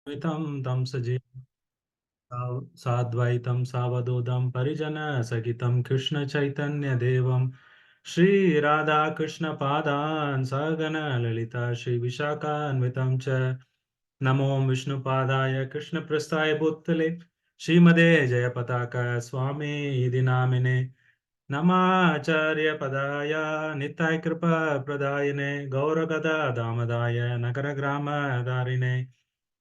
Vitam tam saji sadvaitam savadodam parijana sagitam Krishna Chaitanya Devam Shri Radha Krishna Padan Sagana Lalita Shri Vishaka Anvitam Cha Namo Vishnu Padaya Krishna Prasthaya Bhuttale Shrimade Jayapataka Swami Idinamine Namacharya Padaya Nitai Kripa Pradayane Gauragada Damadaya Nagaragrama Darine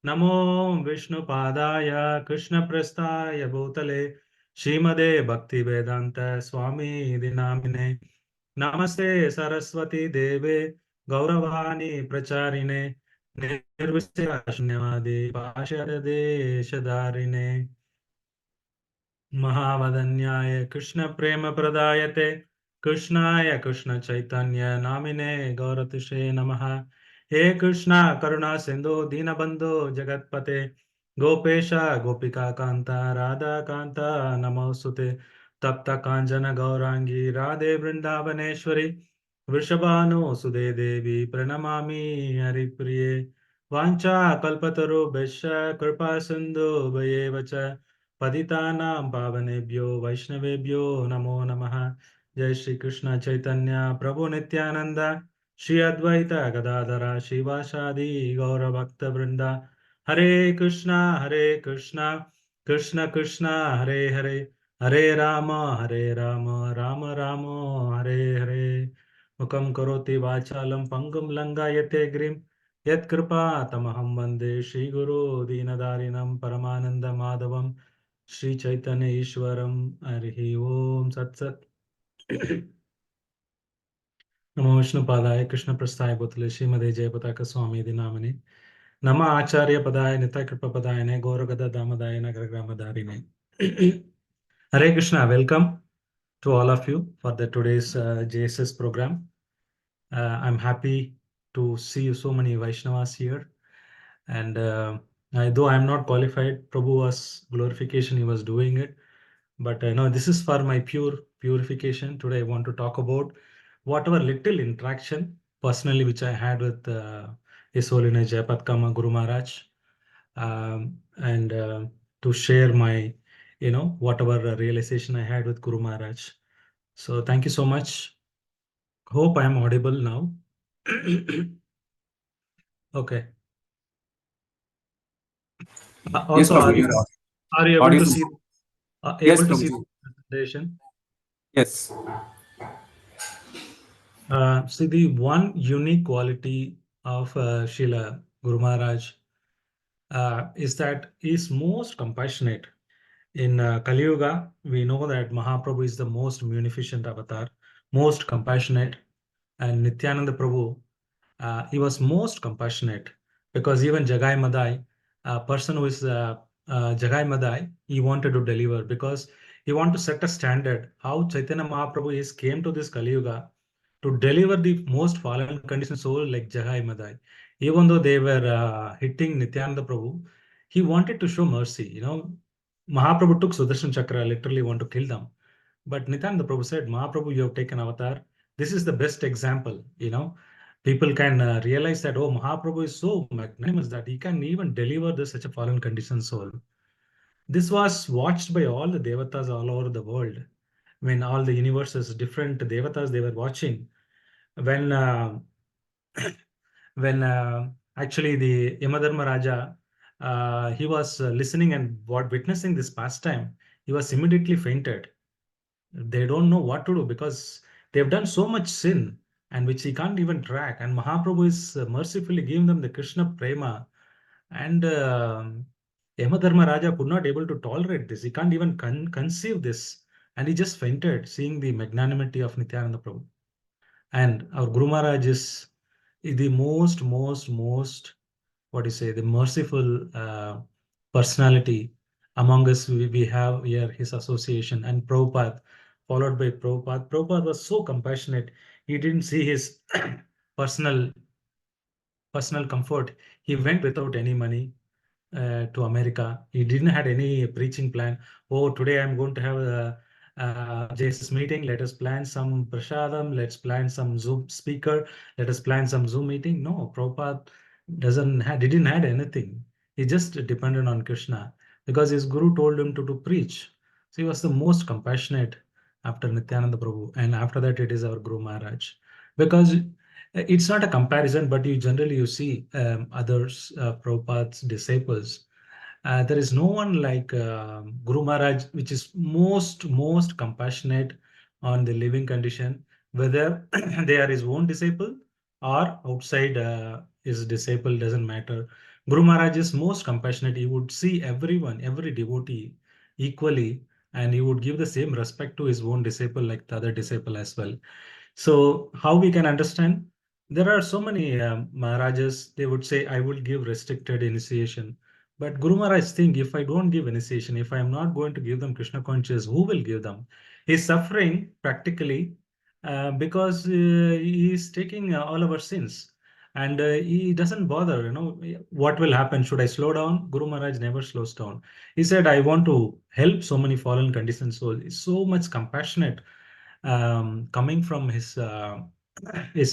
Namo Vishnu Padaya Krishna Prasthaya Bhutale Shrimade Bhakti Vedanta Swami Dinamine Namaste Saraswati Deve Gauravani Pracharine Nirvishyashunyavadi Pashadade Shadarine Mahavadanyaya Krishna Prema Pradayate Krishnaya Krishna Chaitanya Namine Gauratishe Namaha He Krishna Karuna Sindhu Dinabandhu Jagatpate Gopesha Gopika Kanta Radha Kanta Namosute Tapta Kanjana Gaurangi Radhe Vrindavaneshwari Vrishabhanu Sude Devi Pranamami Haripriye Vancha Kalpataru Besha Kripa Sindhu Vayevacha पतितानां पावनेभ्यो वैष्णवेभ्यो नमो नमः जय श्री कृष्ण चैतन्य प्रभु नित्यानंद श्री अद्वैत गदाधर श्रीवासादि गौर भक्त वृंदा हरे कृष्णा कृष्ण कृष्ण हरे हरे हरे राम राम राम हरे हरे मुखं करोति वाचालं पंगुं लंघयते गिरिं यत्कृपा तमहं वन्दे श्रीगुरो दीनदारिणं परमानन्दमाधवम् श्री चैतन्य ईश्वरम हरि ओम सत्सत नमो विष्णुपादाय कृष्ण प्रस्थाय भूतले श्रीमदे जयपताक स्वामी नामने नम आचार्य पदाय नित्य कृपा पदाय गौरगदा दामदाय नगर ग्रामधारिणे Hare Krishna welcome to all of you for the today's JSS program. I'm happy to see you so many Vaishnavas here. And though I'm not qualified, Prabhu was glorification, he was doing it. But I know this is for my purification. Today I want to talk about whatever little interaction personally which I had with His Holiness Jayapataka Guru Maharaj, and to share my, whatever realization I had with Guru Maharaj. So thank you so much. Hope I am audible now. Okay. Yes, Also, Prabhu, you're are you able to audible. see Yes, able to see Prabhu. the presentation? Yes. See, the one unique quality of Srila Guru Maharaj is that he is most compassionate. In Kali Yuga, we know that Mahaprabhu is the most munificent avatar, most compassionate, and Nityananda Prabhu, he was most compassionate, because even Jagai Madai, a person who is Jagai Madai, he wanted to deliver because he wanted to set a standard how Chaitanya Mahaprabhu is came to this Kali Yuga to deliver the most fallen conditioned soul like Jagai Madai. Even though they were hitting Nityananda Prabhu, he wanted to show mercy. Mahaprabhu took Sudarshan Chakra, literally want to kill them. But Nityananda Prabhu said, Mahaprabhu, you have taken avatar. This is the best example. People can realize that, oh, Mahaprabhu is so magnanimous that he can even deliver this such a fallen conditioned soul. This was watched by all the devatas all over the world. When all the universes, different devatas, they were watching. When when actually the Yamadharma Raja, he was listening and what witnessing this pastime, he was immediately fainted. They don't know what to do because they've done so much sin and which he can't even track. And Mahaprabhu is mercifully giving them the Krishna prema. And Yamadharma Raja could not able to tolerate this. He can't even conceive this. And he just fainted, seeing the magnanimity of Nityananda Prabhu. And our Guru Maharaj is the most, what do you say, the merciful personality among us. We have here his association and Prabhupada, followed by Prabhupada. Prabhupada was so compassionate. He didn't see his personal personal comfort. He went without any money to America. He didn't had any preaching plan. Oh, today I'm going to have a JSS meeting. Let us plan some prasadam. Let's plan some Zoom speaker. Let us plan some Zoom meeting. No, Prabhupada didn't had anything. He just depended on Krishna because his guru told him to preach. So he was the most compassionate after Nityananda Prabhu. And after that, it is our Guru Maharaj. Because it's not a comparison, but you generally you see others, Prabhupada's disciples. There is no one like Guru Maharaj, which is most compassionate on the living condition, whether they are his own disciple or outside his disciple, doesn't matter. Guru Maharaj is most compassionate. He would see everyone, every devotee equally, and he would give the same respect to his own disciple like the other disciple as well. So how we can understand? There are so many Maharajas, they would say, I will give restricted initiation. But Guru Maharaj think if I don't give initiation, if I am not going to give them Krishna conscious, who will give them? He's suffering practically because he is taking all our sins. And he doesn't bother, what will happen? Should I slow down? Guru Maharaj never slows down. He said, I want to help so many fallen conditioned souls. He's so much compassionate coming from his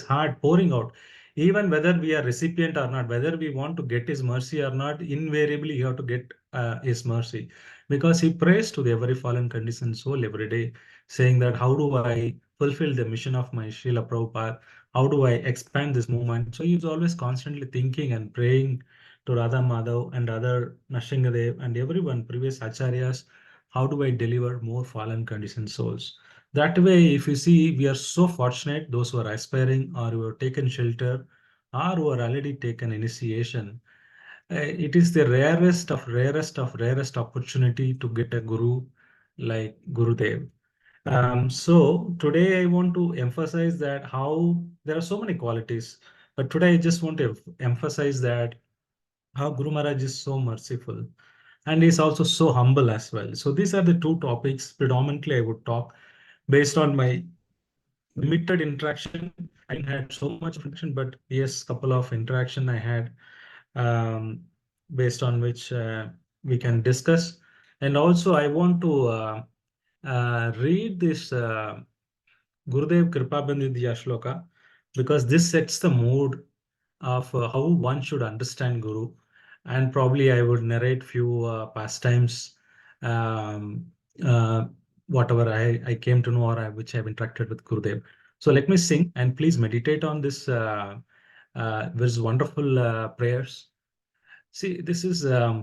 heart pouring out, even whether we are recipient or not, whether we want to get his mercy or not, invariably you have to get his mercy, because he prays to the every fallen conditioned soul every day, saying that how do I fulfill the mission of my Srila Prabhupada, how do I expand this movement. So he's always constantly thinking and praying to Radha Madhav and other Nashingadev and everyone previous acharyas, how do I deliver more fallen conditioned souls. That way, if you see, we are so fortunate, those who are aspiring or who have taken shelter or who are already taken initiation. It is the rarest opportunity to get a guru like Gurudev. So today I want to emphasize that how there are so many qualities, but today I just want to emphasize that how Guru Maharaj is so merciful and is also so humble as well. So these are the two topics predominantly I would talk based on my limited interaction. I didn't had so much interaction, but yes, couple of interaction I had, um, based on which we can discuss. And also, I want to read this Gurudev Kripabandhu Shloka, because this sets the mood of how one should understand Guru. And probably I would narrate few pastimes, um, uh, whatever I came to know or which I've interacted with Gurudev. So let me sing and please meditate on this. There's wonderful prayers. See, this is uh,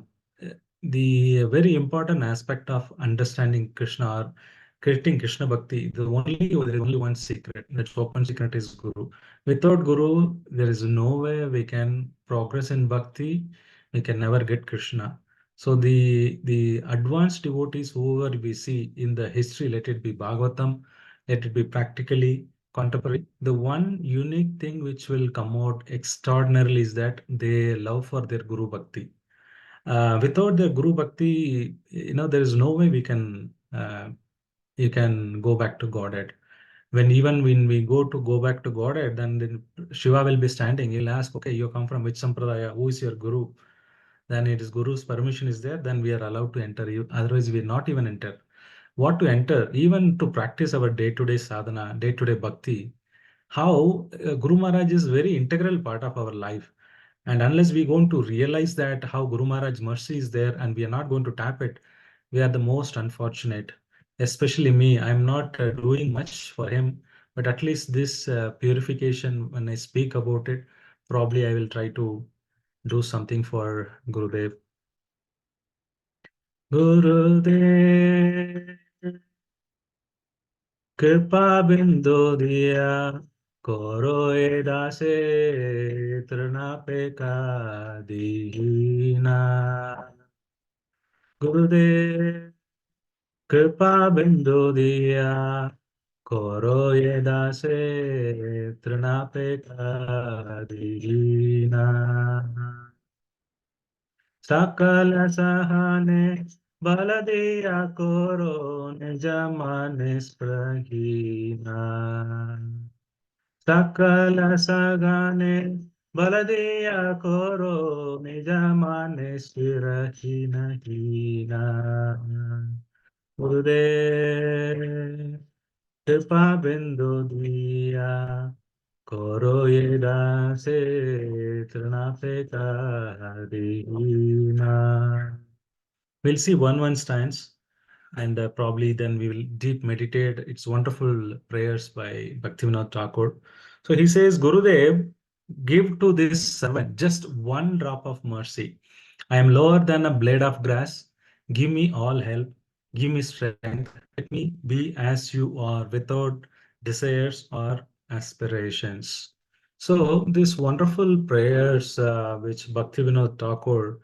the very important aspect of understanding Krishna or creating Krishna Bhakti. There is only one secret. That open secret is Guru. Without Guru, there is no way we can progress in Bhakti. We can never get Krishna. So the advanced devotees, whoever we see in the history, let it be Bhagavatam, let it be practically contemporary. The one unique thing which will come out extraordinarily is that they love for their Guru Bhakti. Without their Guru Bhakti, there is no way we can you can go back to Godhead. When we go back to Godhead, then Shiva will be standing. He'll ask, okay, you come from which sampradaya? Who is your Guru? Then it is Guru's permission is there. Then we are allowed to enter. You otherwise we not even enter. What to enter? Even to practice our day-to-day sadhana, day-to-day bhakti, how Guru Maharaj is very integral part of our life. And unless we going to realize that how Guru Maharaj mercy is there and we are not going to tap it, we are the most unfortunate. Especially me, I'm not doing much for him, but at least this purification, when I speak about it, probably I will try to do something for Gurudev. Gurudev, कृपा बिंदु दिया करो ए दासे तृणापे का दीना गुरुदेव कृपा बिंदु दिया करो ये दासे तृणापे का दीना सकल सहने बल दिया करो निज मन स्पृहीना सकल सगाने बल दिया करो निज मन स्थिर ही नहीं गुरुदेव कृपा बिंदु दिया Koro yeda se trinape kadina. We'll see one stance, and probably then we will deep meditate. It's wonderful prayers by Bhaktivinoda Thakur. So he says, Gurudev, give to this servant just one drop of mercy. I am lower than a blade of grass. Give me all help. Give me strength. Let me be as you are without desires or aspirations. So these wonderful prayers which Bhaktivinoda Thakur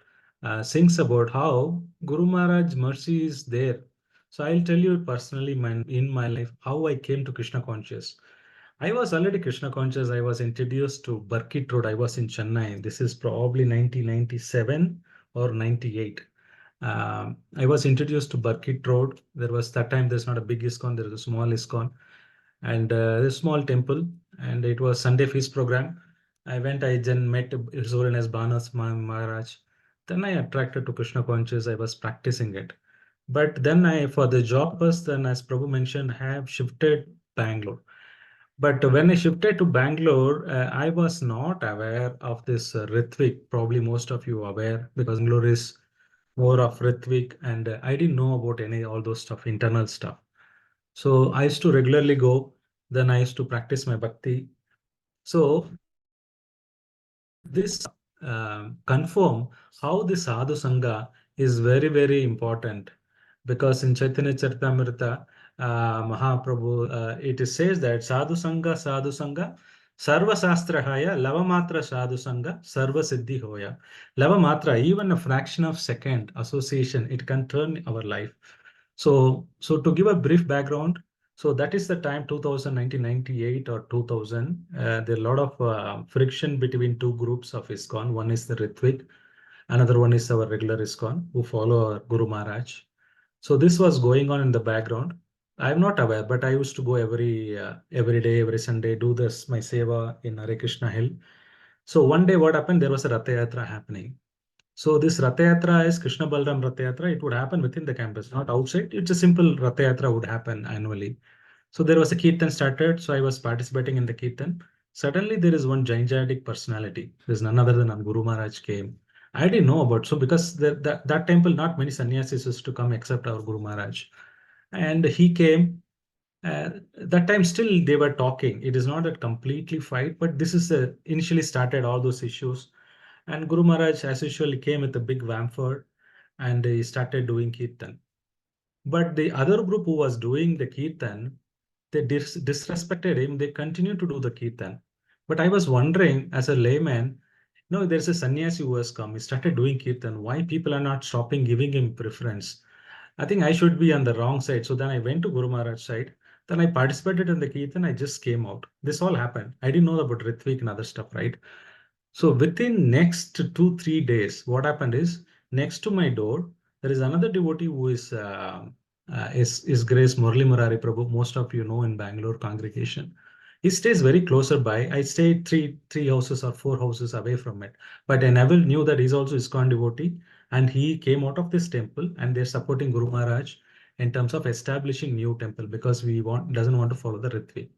sings about how Guru Maharaj mercy is there. So I'll tell you personally in my life how I came to Krishna conscious. I was already Krishna conscious. I was introduced to Burkit Road. I was in Chennai. This is probably 1997 or 98. I was introduced to Burkit Road. There was that time there's not a big ISKCON, there is a small ISKCON and a small temple, and it was Sunday feast program. I went, I then met His Holiness Banas Maharaj. Then I attracted to Krishna conscious. I was practicing it. But then I, for the job purpose, then as Prabhu mentioned, have shifted Bangalore. But when I shifted to Bangalore, I was not aware of this Ritvik. Probably most of you are aware because Bangalore is more of Ritvik, and I didn't know about any all those stuff, internal stuff. So I used to regularly go. Then I used to practice my bhakti. So this confirm how the sadhu sangha is very very important, because in Chaitanya Charitamrita, Mahaprabhu, it is says that sadhu sangha sarva sastra haya lava matra sadhu sangha sarva siddhi hoya. Lava matra, even a fraction of second association, it can turn our life. So to give a brief background, so that is the time 2000, 1998 or 2000. There are a lot of friction between two groups of ISKCON. One is the Ritvik, another one is our regular ISKCON who follow our Guru Maharaj. So this was going on in the background. I'm not aware, but I used to go every day, every Sunday, do this my seva in Hare Krishna Hill. So one day, what happened? There was a Ratha Yatra happening. So this Ratha Yatra is Krishna Balram Ratha Yatra. It would happen within the campus, not outside. It's a simple Ratha Yatra would happen annually. So there was a kirtan started. So I was participating in the kirtan. Suddenly there is one gigantic personality. There's none other than Guru Maharaj came. I didn't know about, so because that temple, not many sannyasis used to come except our Guru Maharaj. And he came. That time still they were talking. It is not that completely fight, but this is initially started all those issues. And Guru Maharaj, as usual, came with a big vamphor and he started doing kirtan. But the other group who was doing the kirtan, they disrespected him. They continued to do the kirtan. But I was wondering, as a layman, no, there's a sannyasi who has come. He started doing kirtan. Why people are not stopping giving him preference? I think I should be on the wrong side. So then I went to Guru Maharaj side. Then I participated in the kirtan. I just came out. This all happened. I didn't know about Ritvik and other stuff, right? So within next 2 3 days, what happened next to my door there is another devotee who is Grace Murli Murari Prabhu. Most of you know in Bangalore congregation. He stays very closer by. I stay three houses or four houses away from it. But I never knew that he's also ISKCON devotee, and he came out of this temple and they're supporting Guru Maharaj in terms of establishing new temple because we want doesn't want to follow the Ritvik.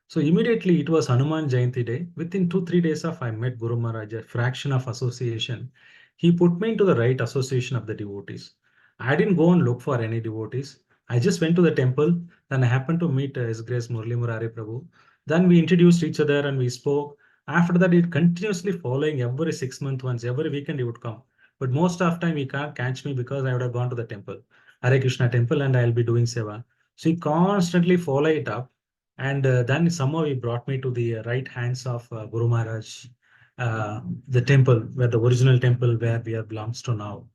So immediately it was Hanuman Jayanti day. Within 2 3 days of I met Guru Maharaj, a fraction of association. He put me into the right association of the devotees. I didn't go and look for any devotees. I just went to the temple. Then I happened to meet His Grace Murli Murari Prabhu. Then we introduced each other and we spoke. After that, it continuously following every 6 months once, every weekend he would come. But most of the time he can't catch me because I would have gone to the temple, Hare Krishna temple, and I'll be doing seva. So he constantly follow it up, and then somehow he brought me to the right hands of Guru Maharaj, the temple, where the original temple where we are belongs to now.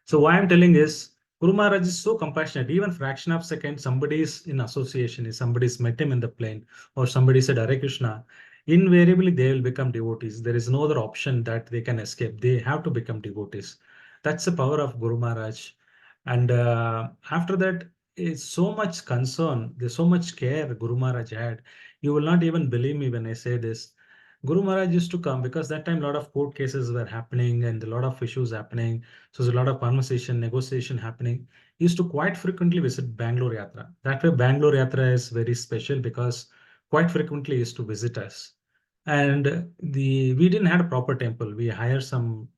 So why I'm telling is Guru Maharaj is so compassionate. Even fraction of second, somebody is in association, if somebody's met him in the plane, or somebody said Hare Krishna, invariably they will become devotees. There is no other option that they can escape. They have to become devotees. That's the power of Guru Maharaj. And after that, is so much concern. There's so much care Guru Maharaj had. You will not even believe me when I say this. Guru Maharaj used to come because that time a lot of court cases were happening and a lot of issues happening. So there's a lot of conversation, negotiation happening. He used to quite frequently visit Bangalore Yatra. That way, Bangalore Yatra is very special because quite frequently he used to visit us. And we didn't have a proper temple. We hire some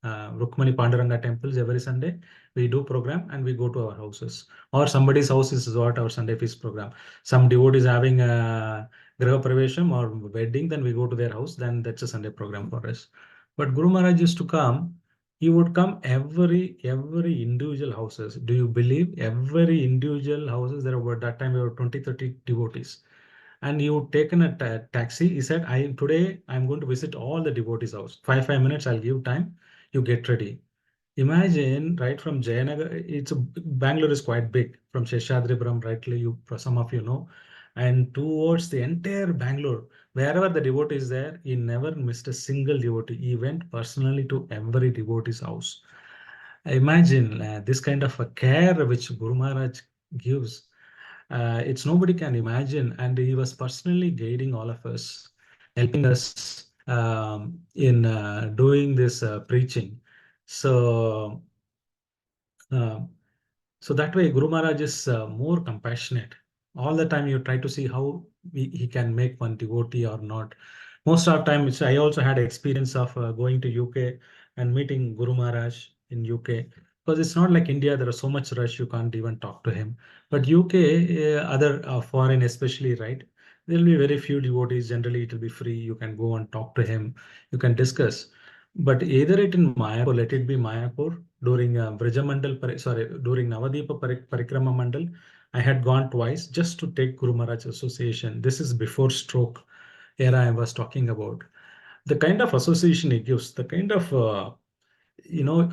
Rukmani Panduranga temples every Sunday. We do program and we go to our houses, or somebody's house is what our Sunday feast program. Some devotee is having a Graha Pravesham or wedding, then we go to their house. Then that's a Sunday program for us. But Guru Maharaj used to come. He would come every individual houses. Do you believe every individual houses? There were that time we were 20, 30 devotees, and you taken a taxi. He said, I today I'm going to visit all the devotees house. 5 minutes I'll give time, you get ready. Imagine, right, from Jayanagar, Bangalore is quite big. From Sheshadripuram, rightly, some of you know, and towards the entire Bangalore, wherever the devotee is there, he never missed a single devotee. He went personally to every devotee's house. Imagine this kind of a care which Guru Maharaj gives. It's nobody can imagine, and he was personally guiding all of us, helping us in doing this preaching. So, uh, so that way, Guru Maharaj is more compassionate. All the time, you try to see how he can make one devotee or not. Most of the time, I also had experience of going to UK and meeting Guru Maharaj in UK, because it's not like India. There is so much rush, you can't even talk to him. But UK, other foreign especially, right? There will be very few devotees. Generally, it will be free. You can go and talk to him. You can discuss. But either it in Mayapur, let it be Mayapur, during Brajamandal, sorry, during Navadipa Parikrama Mandal, I had gone twice just to take Guru Maharaj association. This is before stroke era I was talking about. The kind of association he gives, the kind of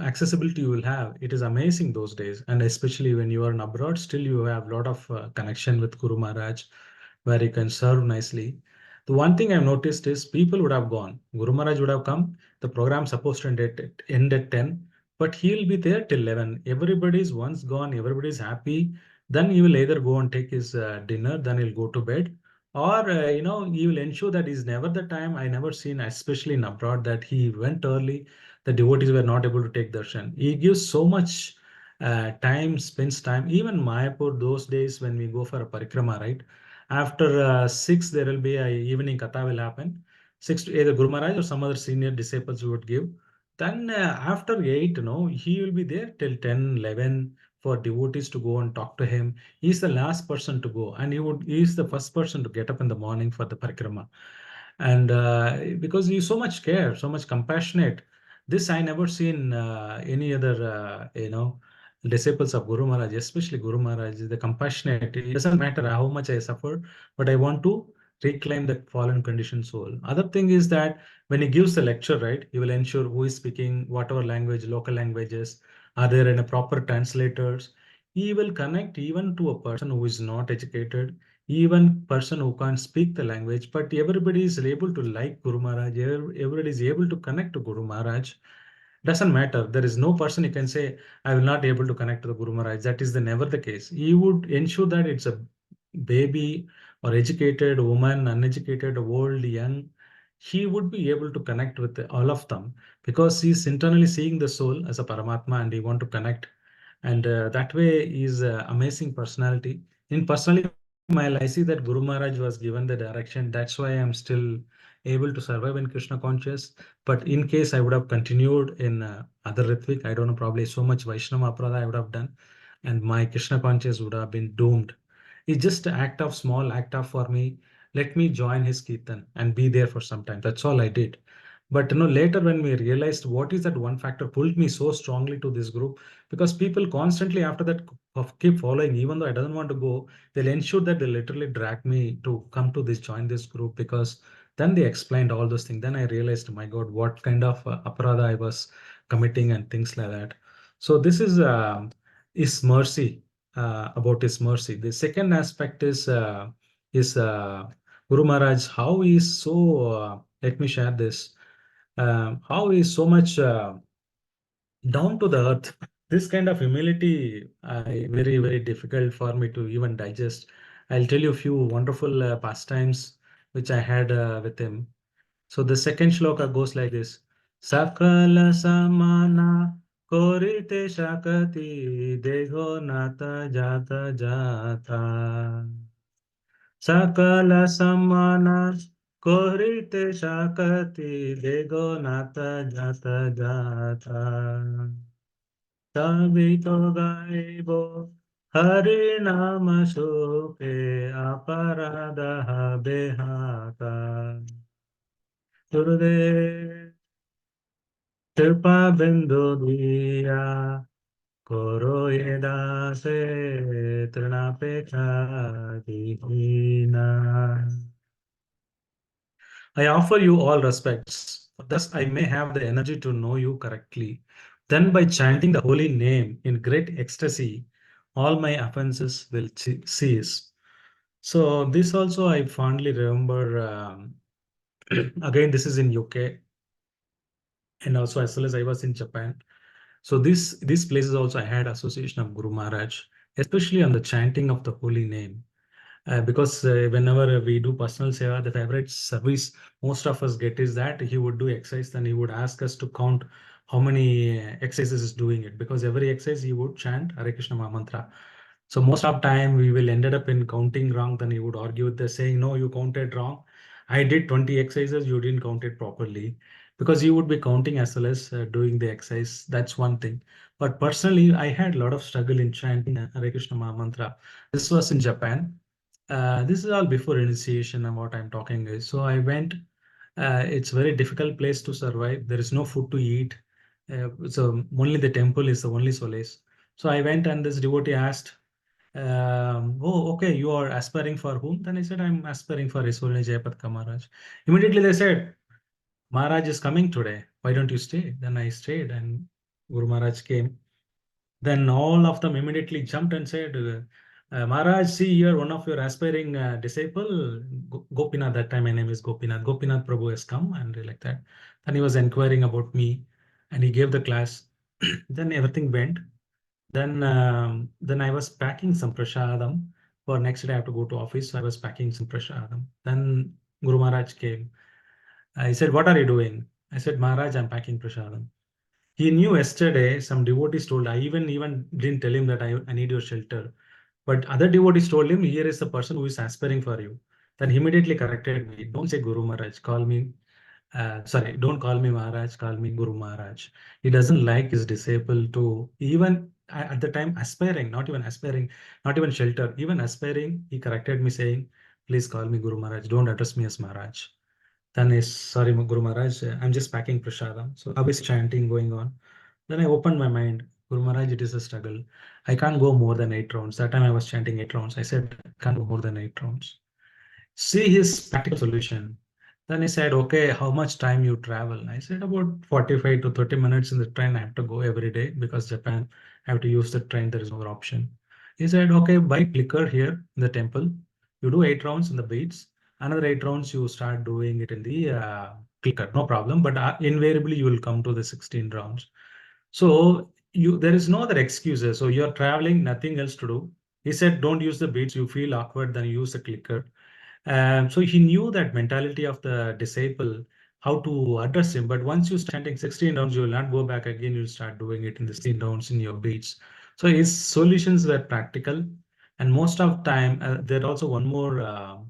accessibility you will have, it is amazing those days. And especially when you are in abroad, still you have a lot of connection with Guru Maharaj, where you can serve nicely. The one thing I've noticed is people would have gone. Guru Maharaj would have come. The program supposed to end at 10, but he'll be there till 11. Everybody's once gone, everybody's happy. Then he will either go and take his dinner, then he'll go to bed, or he will ensure that is never the time. I never seen, especially in abroad, that he went early. The devotees were not able to take darshan. He gives so much time, spends time. Even Mayapur, those days when we go for a parikrama, right? After 6, there will be a evening katha will happen. 6 to either Guru Maharaj or some other senior disciples would give. Then after 8, he will be there till 10, 11 for devotees to go and talk to him. He's the last person to go, and he's the first person to get up in the morning for the parikrama. And because he's so much care, so much compassionate, this I never seen any other, disciples of Guru Maharaj, especially Guru Maharaj, the compassionate. It doesn't matter how much I suffer, but I want to reclaim that fallen conditioned soul. Other thing is that when he gives the lecture, right, he will ensure who is speaking whatever language, local languages, are there in a proper translators. He will connect even to a person who is not educated, even person who can't speak the language, but everybody is able to like Guru Maharaj. Everybody is able to connect to Guru Maharaj. Doesn't matter. There is no person you can say, I will not be able to connect to the Guru Maharaj. That is never the case. He would ensure that it's a baby or educated woman, uneducated, old, young. He would be able to connect with all of them, because he's internally seeing the soul as a Paramatma and he want to connect. And that way is amazing personality. In personally, I see that Guru Maharaj was given the direction. That's why I'm still able to survive in Krishna conscious. But in case I would have continued in other Ritvik, I don't know, probably so much Vaishnava Aprada I would have done, and my Krishna conscious would have been doomed. It's just an act of small act of for me. Let me join his kirtan and be there for some time. That's all I did. But later when we realized what is that one factor pulled me so strongly to this group, because people constantly after that keep following, even though I don't want to go, they'll ensure that they literally drag me to come to this, join this group, because then they explained all those things. Then I realized, my God, what kind of aparadha I was committing and things like that. So this is his mercy, about his mercy. The second aspect is Guru Maharaj, how he is so, let me share this, how he is so much down to the earth. This kind of humility, very, very difficult for me to even digest. I'll tell you a few wonderful pastimes which I had with him. So the second shloka goes like this: Sakala samana korite shakati deho nata jata jata. Sakala samana Korite Shakati Dego Nata Jata Jata. Tabito Gaibo Hari Nama Supe Aparada Behata. Gurudev Kripa Bindu Diya Koro Yedase Trinapecha Dihina. I offer you all respects. Thus, I may have the energy to know you correctly. Then, by chanting the holy name in great ecstasy, all my offenses will cease. So, this also I fondly remember. Again, this is in UK, and also as well as I was in Japan. So, these places also I had association of Guru Maharaj, especially on the chanting of the holy name. Because whenever we do personal seva, the favorite service most of us get is that he would do exercise, then he would ask us to count how many exercises is doing it. Because every exercise he would chant Hare Krishna Maha Mantra. So most of time we will ended up in counting wrong. Then he would argue with the saying, "No, you counted wrong. I did 20 exercises. You didn't count it properly." Because you would be counting as well as doing the exercise. That's one thing. But personally, I had a lot of struggle in chanting Hare Krishna Maha Mantra. This was in Japan. This is all before initiation and what I'm talking is. So I went. It's very difficult place to survive. There is no food to eat. So only the temple is the only solace. So I went and this devotee asked, "Oh, okay, you are aspiring for whom?" Then I said, "I'm aspiring for His Holiness Jayapataka Maharaj." Immediately they said, "Maharaj is coming today. Why don't you stay?" Then I stayed and Guru Maharaj came. Then all of them immediately jumped and said, Maharaj, see here, one of your aspiring disciple, Gopinath, that time my name is Gopinath. Gopinath Prabhu has come and like that. Then he was inquiring about me and he gave the class. Then everything went. Then I was packing some prasadam. For next day I have to go to office. So I was packing some prasadam. Then Guru Maharaj came. I said, "What are you doing?" I said, "Maharaj, I'm packing prasadam." He knew yesterday some devotees told, I even didn't tell him that I need your shelter. But other devotees told him, here is the person who is aspiring for you. Then he immediately corrected me. Don't say Guru Maharaj, call me, sorry, don't call me Maharaj, call me Guru Maharaj. He doesn't like his disciple to even at the time aspiring, not even shelter, even aspiring. He corrected me saying, please call me Guru Maharaj, don't address me as Maharaj. Then is sorry, Guru Maharaj, I'm just packing prasadam. So I was chanting going on. Then I opened my mind. Guru Maharaj, it is a struggle. I can't go more than 8 rounds. That time I was chanting 8 rounds. I said, I can't go more than 8 rounds. See his practical solution. Then he said, okay, how much time you travel? I said, about 45 to 30 minutes in the train. I have to go every day because Japan, I have to use the train. There is no other option. He said, okay, buy clicker here in the temple. You do 8 rounds in the beats. Another 8 rounds, you start doing it in the clicker. No problem. But invariably, you will come to the 16 rounds. So there is no other excuses. So you're traveling, nothing else to do. He said, don't use the beats. You feel awkward, then use the clicker. So he knew that mentality of the disciple, how to address him. But once you start chanting 16 rounds, you will not go back again. You'll start doing it in the 16 rounds in your beats. So his solutions were practical. And most of time, there also one more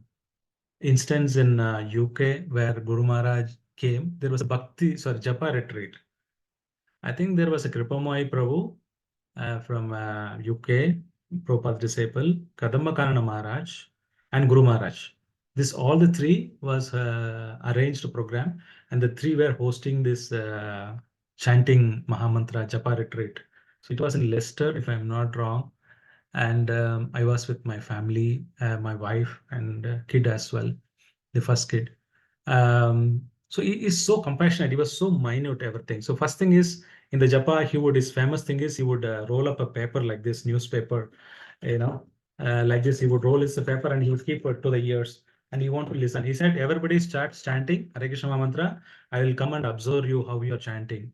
instance in UK where Guru Maharaj came. There was a Japa retreat. I think there was a Kripamai Prabhu from UK, Prabhupada's disciple, Kadambakanana Maharaj, and Guru Maharaj. This all the three was arranged program, and the three were hosting this chanting Mahamantra Japa retreat. So it was in Leicester, if I'm not wrong, and I was with my family, my wife, and kid as well, the first kid. So he is so compassionate. He was so minute everything. So first thing is in the japa, his famous thing is he would roll up a paper like this newspaper, you know, like this. He would roll his paper and he would keep it to the ears and he want to listen. He said, everybody starts chanting Hare Krishna mantra. I will come and observe you how you are chanting.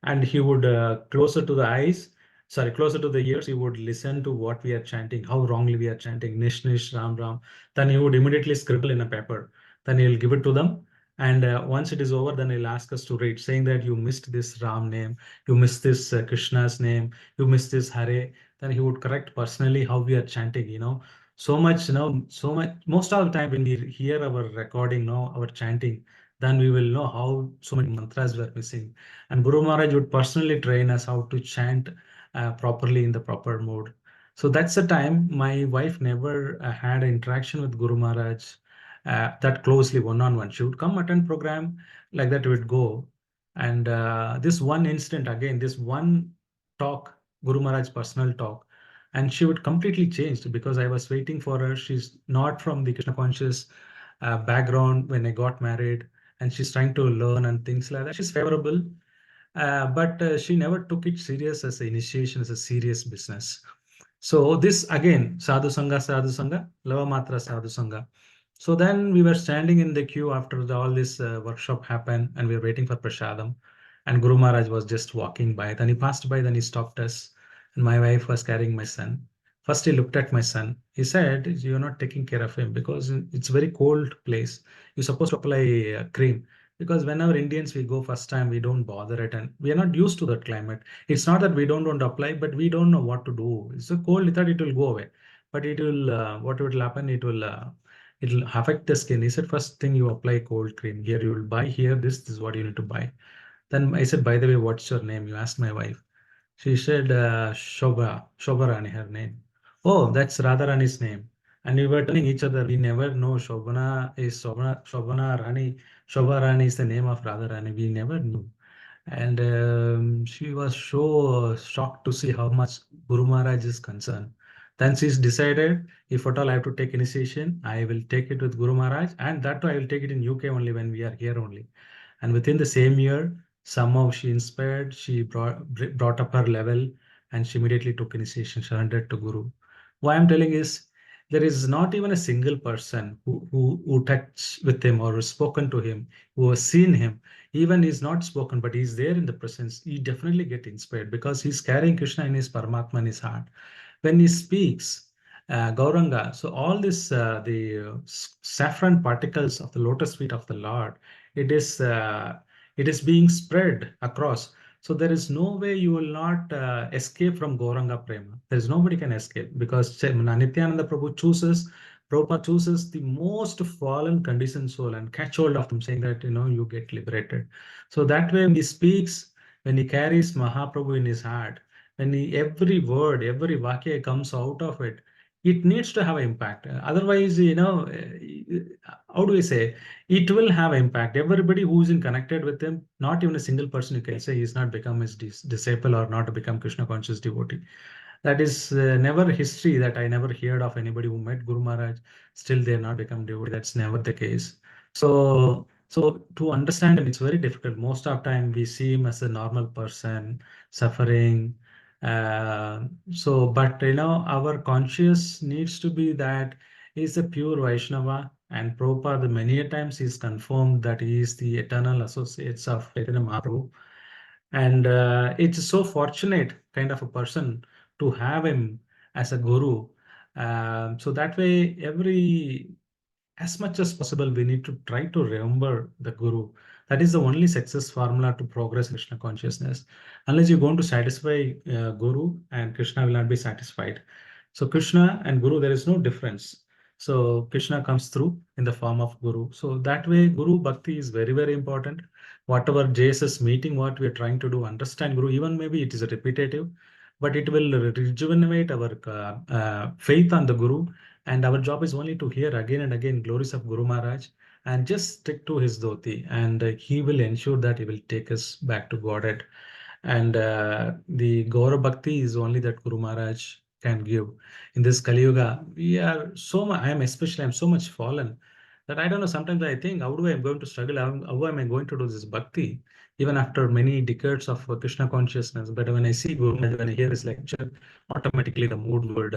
And he would closer to the ears, he would listen to what we are chanting, how wrongly we are chanting, Nish Nish Ram Ram. Then he would immediately scribble in a paper. Then he'll give it to them. And once it is over, then he'll ask us to read, saying that you missed this Ram name, you missed this Krishna's name, you missed this Hare. Then he would correct personally how we are chanting, so much, so much. Most of the time when we hear our recording, our chanting, then we will know how so many mantras were missing. And Guru Maharaj would personally train us how to chant properly in the proper mode. So that's the time my wife never had an interaction with Guru Maharaj that closely one-on-one. She would come attend program, like that would go. And this one incident again, this one talk, Guru Maharaj's personal talk, and she would completely change because I was waiting for her. She's not from the Krishna conscious background when I got married, and she's trying to learn and things like that. She's favorable, but she never took it serious as an initiation, as a serious business. So this again, sadhu sangha, lava matra sadhu sangha. So then we were standing in the queue after all this workshop happened, and we were waiting for prasadam. And Guru Maharaj was just walking by. Then he passed by. Then he stopped us, and my wife was carrying my son. First, he looked at my son. He said, "You're not taking care of him because it's a very cold place. You're supposed to apply cream." Because whenever Indians we go first time, we don't bother it, and we are not used to that climate. It's not that we don't want to apply, but we don't know what to do. It's so cold, we thought it will go away. But it will, what will happen? It will affect the skin. He said, first thing you apply cold cream. Here you will buy here. This is what you need to buy. Then I said, by the way, what's your name? You asked my wife. She said, Shobha Rani, her name. Oh, that's Radharani's name. And we were telling each other, we never know Shobhana Rani. Shobha Rani is the name of Radharani. We never knew. And she was so shocked to see how much Guru Maharaj is concerned. Then she's decided, if at all I have to take initiation, I will take it with Guru Maharaj, and that too I will take it in UK only when we are here only. And within the same year, somehow she inspired, she brought up her level, and she immediately took initiation, surrendered to Guru. What I'm telling is, there is not even a single person who touched with him or spoken to him, who has seen him, even he's not spoken, but he's there in the presence. He definitely get inspired because he's carrying Krishna in his Paramatma in his heart. When he speaks, Gauranga, so all this, the saffron particles of the lotus feet of the Lord, it is uh, it is being spread across. So there is no way you will not escape from Gauranga Prema. There is nobody can escape because Nityananda Prabhu chooses, Prabhupada chooses the most fallen conditioned soul and catch hold of them, saying that you get liberated. So that way when he speaks, when he carries Mahaprabhu in his heart, when every word, every vakya comes out of it, it needs to have impact. Otherwise, how do we say? It will have impact. Everybody who's in connected with him, not even a single person you can say he's not become his disciple or not become Krishna conscious devotee. That is never history that I never heard of anybody who met Guru Maharaj, still they are not become devotee. That's never the case. So to understand him, it's very difficult. Most of the time we see him as a normal person, suffering. But our conscious needs to be that he's a pure Vaishnava, and Prabhupada many a times he's confirmed that he is the eternal associates of Chaitanya Mahaprabhu. And it's so fortunate kind of a person to have him as a guru. So that way, as much as possible, we need to try to remember the Guru. That is the only success formula to progress Krishna consciousness. Unless you're going to satisfy Guru, and Krishna will not be satisfied. So Krishna and Guru, there is no difference. So Krishna comes through in the form of Guru. So that way, Guru Bhakti is very, very important. Whatever JSS meeting, what we are trying to do, understand Guru, even maybe it is repetitive, but it will rejuvenate our faith on the Guru, and our job is only to hear again and again glories of Guru Maharaj and just stick to his dhoti. And he will ensure that he will take us back to Godhead. And the Gaura Bhakti is only that Guru Maharaj can give. In this Kali Yuga, we are so much, I'm so much fallen that I don't know. Sometimes I think, how do I am going to struggle? How am I going to do this bhakti? Even after many decades of Krishna consciousness. But when I see Guru Maharaj, when I hear his lecture, automatically the mood would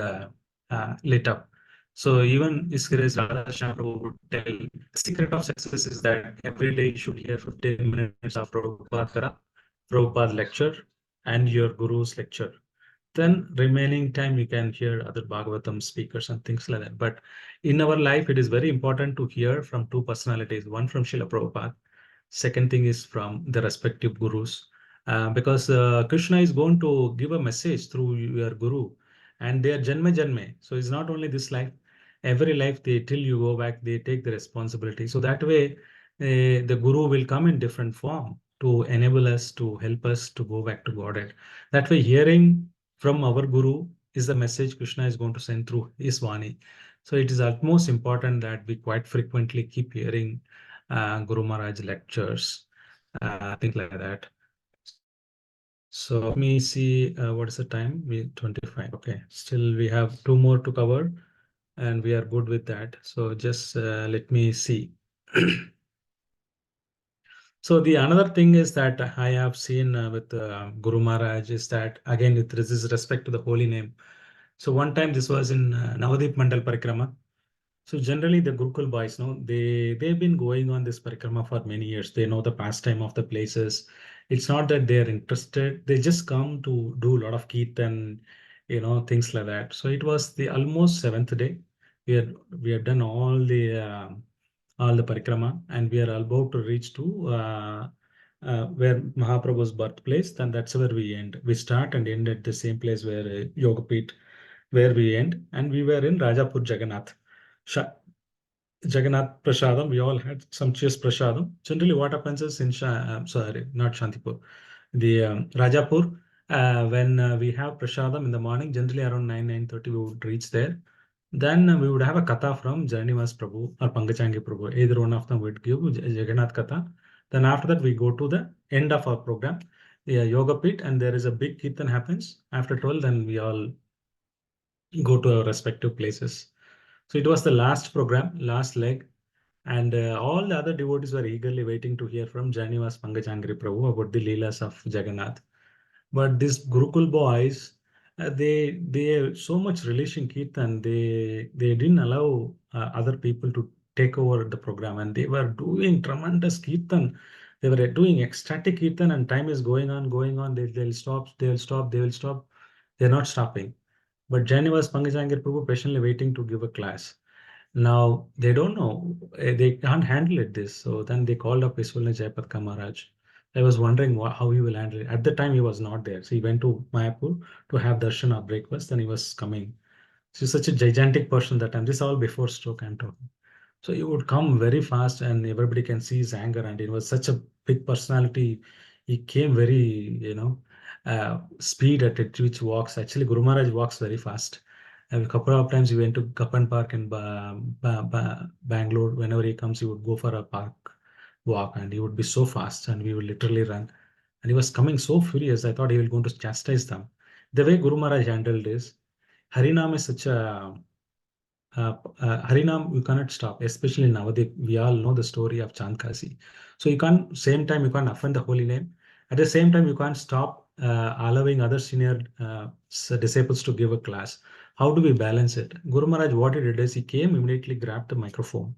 lit up. So even Iskres Radha would tell, secret of success is that every day you should hear 15 minutes of Prabhupada lecture and your Guru's lecture. Then remaining time you can hear other Bhagavatam speakers and things like that. But in our life, it is very important to hear from two personalities, one from Srila Prabhupada, second thing is from the respective gurus. Because Krishna is going to give a message through your guru, and they are Janma Janme. So it's not only this life. every life they till you go back they take the responsibility. So that way the guru will come in different form to enable us, to help us to go back to Godhead. That way hearing from our guru is the message Krishna is going to send through his Vani. So it is utmost important that we quite frequently keep hearing Guru Maharaj lectures, things like that. So let me see what is the time? We 25. Okay, still we have two more to cover, and we are good with that. So just let me see. So the another thing is that I have seen with Guru Maharaj is that again with this is respect to the holy name. So one time this was in Navadip Mandal Parikrama. So generally the Gurukul boys, no, they've been going on this parikrama for many years. They know the pastime of the places. It's not that they're interested. They just come to do a lot of kirtan, things like that. So it was the almost seventh day. We had done all the parikrama, and we are about to reach to where Mahaprabhu's birthplace. Then that's where we end. We start and end at the same place where Yogapit, where we end, and we were in Rajapur Jagannath. Jagannath Prasadam, we all had sumptuous Prasadam. Generally, what happens is sorry, not Shantipur, the Rajapur, when we have Prasadam in the morning, generally around 9:30, we would reach there. Then we would have a katha from Janivas Prabhu or Pangachangi Prabhu. Either one of them would give Jagannath katha. Then after that, we go to the end of our program, the Yoga Pit, and there is a big kirtan happens. After 12, then we all go to our respective places. So it was the last program, last leg, and all the other devotees were eagerly waiting to hear from Janivas Pangajangri Prabhu about the Leelas of Jagannath. But these Gurukul boys, they so much relish in Kirtan, they didn't allow other people to take over the program, and they were doing tremendous Kirtan. They were doing ecstatic Kirtan, and time is going on, going on. They'll stop, they'll stop, they will stop. They're not stopping. But Janivas Pangajangri Prabhu patiently waiting to give a class. Now they don't know, they can't handle it this. So then they called up Viswalna Jayapataka Maharaj. I was wondering how he will handle it. At the time he was not there. So he went to Mayapur to have darshan or breakfast, then he was coming. So he's such a gigantic person that time. This all before stroke I'm talking. So he would come very fast and everybody can see his anger, and it was such a big personality. He came very, speed at it, which walks. Actually, Guru Maharaj walks very fast. A couple of times he went to Kapan Park in Bangalore. Whenever he comes, he would go for a park walk and he would be so fast and we would literally run. And he was coming so furious. I thought he was going to chastise them. The way Guru Maharaj handled this, Harinam is such a Harinam, you cannot stop, especially in Navadip. We all know the story of Chandkasi. So you can't, same time, you can't offend the holy name. At the same time, you can't stop allowing other senior disciples to give a class. How do we balance it? Guru Maharaj, what he did is he came, immediately grabbed the microphone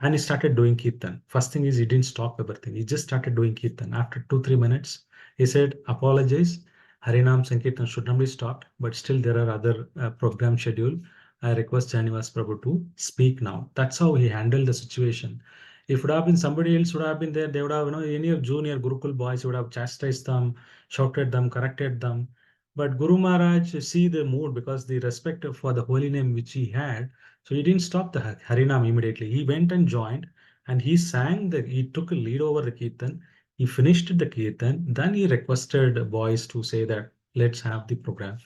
and he started doing kirtan. First thing is he didn't stop everything. He just started doing kirtan. After 2-3 minutes, he said, apologize. Harinam Sankirtan should not be stopped, but still there are other program schedule. I request Janivas Prabhu to speak now. That's how he handled the situation. If it would have been somebody else would have been there, they would have, any of junior Gurukul boys would have chastised them, shouted them, corrected them. But Guru Maharaj, see the mood because the respect for the holy name which he had, so he didn't stop the Harinam immediately. He went and joined and he sang he took a lead over the Kirtan. He finished the Kirtan. Then he requested boys to say that let's have the program.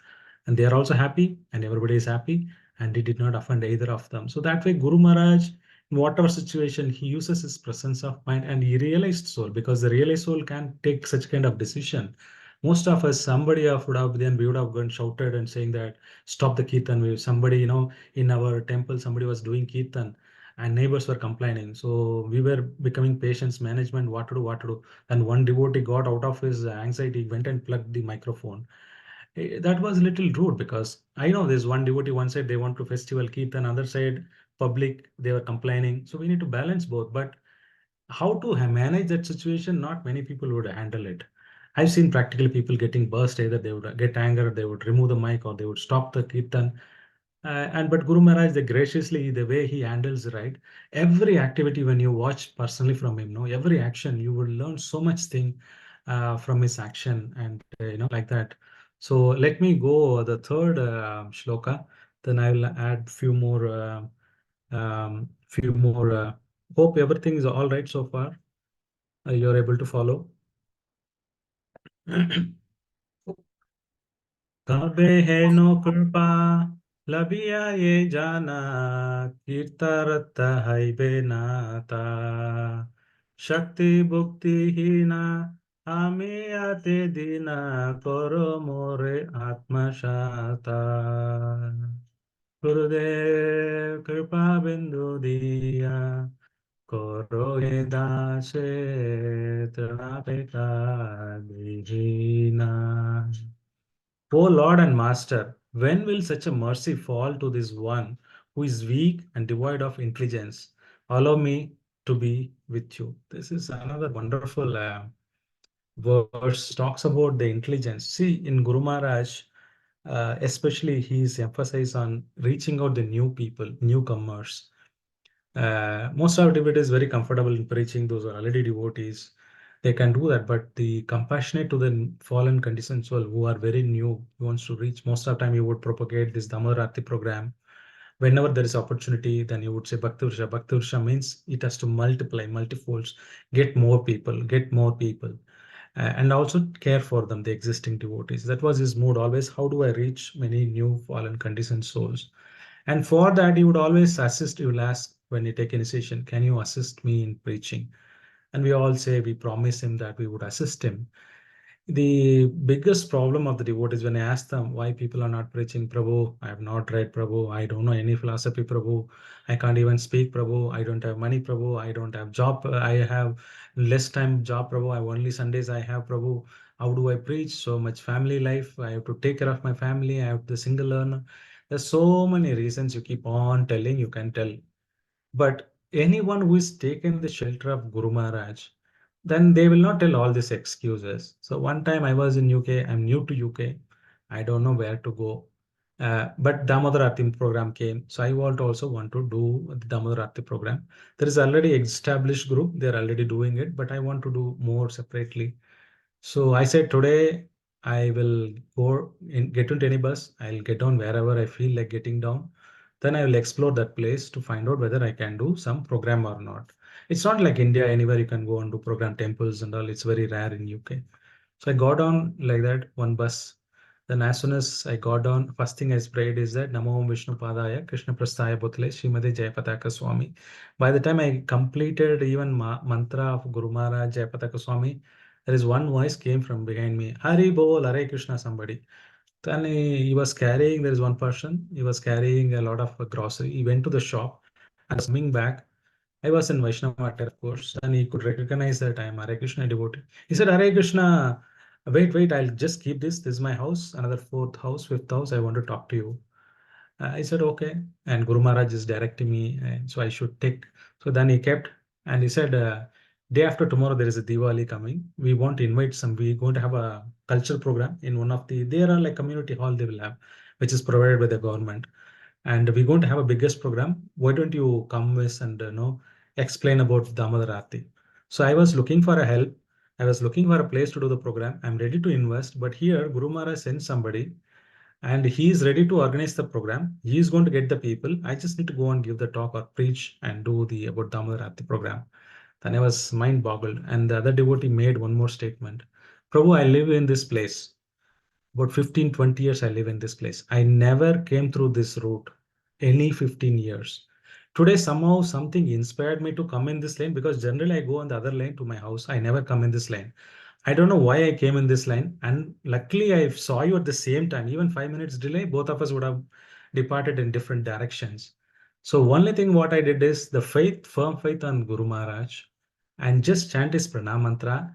And they are also happy and everybody is happy. And he did not offend either of them. So that way, Guru Maharaj, in whatever situation, he uses his presence of mind and he realized soul because the realized soul can take such kind of decision. Most of us, somebody of would have then we would have gone shouted and saying that stop the kirtan. Somebody, in our temple, somebody was doing kirtan and neighbors were complaining. So we were becoming patients management, what to do, what to do. And one devotee got out of his anxiety, went and plugged the microphone. That was a little rude because I know there's one devotee, one side they want to festival kirtan, other side public, they were complaining. So we need to balance both. But how to manage that situation, not many people would handle it. I've seen practically people getting burst, either they would get anger, they would remove the mic or they would stop the kirtan. And but Guru Maharaj, the graciously, the way he handles, right, every activity when you watch personally from him, no, every action you will learn so much thing from his action, and like that. So let me go the third shloka. Then I will add few more. Hope everything is all right so far. You're able to follow. कबे है no कृपा लबिया ये जाना कीर्तरत है बेनाता शक्ति भुक्ति ही ना हमें आते दीना करो मोरे आत्मशाता गुरुदेव कृपा बिंदु दिया करो ये दासे तृणापेका दीना. O Lord and Master, when will such a mercy fall to this one who is weak and devoid of intelligence? Allow me to be with you. This is another wonderful verse, talks about the intelligence. See, in Guru Maharaj, especially he is emphasized on reaching out the new people, newcomers. Most of devotees is very comfortable in preaching. Those are already devotees. They can do that, but the compassionate to the fallen conditioned soul who are very new, who wants to reach. Most of the time, you would propagate this Dhammarati program. Whenever there is opportunity, then you would say Bhakti Varsha. Bhakti Varsha means it has to multiply, multifolds, get more people, and also care for them, the existing devotees. That was his mood always. How do I reach many new fallen conditioned souls? And for that, he would always assist. You will ask when you take initiation, can you assist me in preaching? And we all say, we promise him that we would assist him. The biggest problem of the devotees, when I ask them why people are not preaching, Prabhu, I have not read, Prabhu, I don't know any philosophy, Prabhu, I can't even speak, Prabhu, I don't have money, Prabhu, I don't have job, I have less time job, Prabhu, I have only Sundays I have, Prabhu, how do I preach? So much family life, I have to take care of my family, I have the single learner. There's so many reasons you keep on telling, you can tell. But anyone who is taken the shelter of Guru Maharaj, then they will not tell all these excuses. So one time I was in UK, I'm new to UK, I don't know where to go. But Damodar Arati program came, so I also want to do the Damodar Arati program. There is already established group, they're already doing it, but I want to do more separately. So I said today I will get into any bus. I'll get down wherever I feel like getting down. Then I will explore that place to find out whether I can do some program or not. It's not like India, anywhere you can go and do program temples and all. It's very rare in UK. So I got on like that, one bus. Then as soon as I got down, first thing I prayed is that Namo Om Vishnu Padaya Krishna Prasthaya Bhutale Srimade Jayapataka Swami. By the time I completed even mantra of Guru Maharaj Jayapataka Swami, there is one voice came from behind me. Hari Bol, Hare Krishna, somebody. Then he was carrying, there is one person, he was carrying a lot of grocery. He went to the shop and coming back. I was in Vaishnava attire, of course, and he could recognize that I am Hare Krishna devotee. He said, Hare Krishna, wait, I'll just keep this. This is my house, another fourth house, fifth house. I want to talk to you. I said, okay. And Guru Maharaj is directing me, so I should take. So then he kept, and he said, day after tomorrow, there is a Diwali coming. We want to invite some, we're going to have a culture program in one of the, there are like community hall they will have, which is provided by the government. And we're going to have a biggest program. Why don't you come with and explain about Damodar Arati? So I was looking for a help. I was looking for a place to do the program. I'm ready to invest, but here Guru Maharaj sent somebody and he is ready to organize the program. He is going to get the people. I just need to go and give the talk or preach and do the about Damodar Arati program. Then I was mind boggled. And the other devotee made one more statement. Prabhu, I live in this place. About 15, 20 years I live in this place. I never came through this route any 15 years. Today, somehow something inspired me to come in this lane because generally I go on the other lane to my house. I never come in this lane. I don't know why I came in this line. And luckily, I saw you at the same time. Even 5 minutes delay, both of us would have departed in different directions. So, only thing what I did is the faith, firm faith on Guru Maharaj, and just chant his pranam mantra.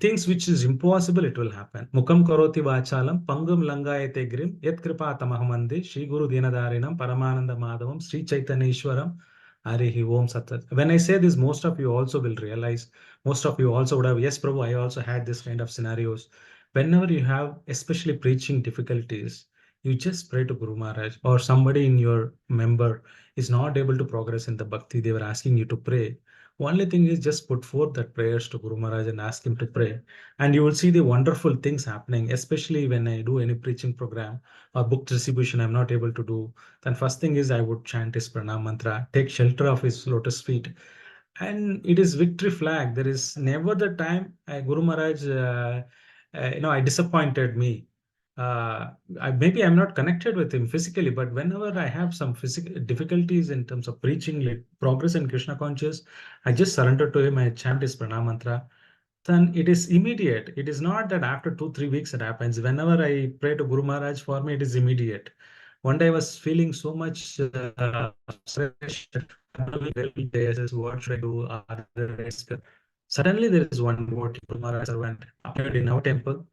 Things which is impossible, it will happen. Mukam karoti vachalam, pangam langayate grim, yet kripa tamahamandi, Shri Guru Dinadarinam, Paramananda Madhavam, Sri Chaitaneshwaram, Harihi Om Satat. When I say this, most of you also will realize, most of you also would have, yes, Prabhu, I also had this kind of scenarios. Whenever you have, especially preaching difficulties, you just pray to Guru Maharaj or somebody in your member is not able to progress in the bhakti, they were asking you to pray. Only thing is just put forth that prayers to Guru Maharaj and ask him to pray, and you will see the wonderful things happening. Especially when I do any preaching program or book distribution, I'm not able to do. Then first thing is I would chant his pranam mantra, take shelter of his lotus feet, and it is victory flag. There is never the time Guru Maharaj, I disappointed me. Uh, maybe I'm not connected with him physically, but whenever I have some physical difficulties in terms of preaching, like progress in Krishna conscious, I just surrender to him. I chant his pranam mantra. Then it is immediate. It is not that after 2, 3 weeks it happens. Whenever I pray to Guru Maharaj, for me it is immediate. One day I was feeling so much frustration. I'm doing well in JSS. What should I do? Are there risks? Suddenly there is one devotee, Guru Maharaj servant, appeared in our temple,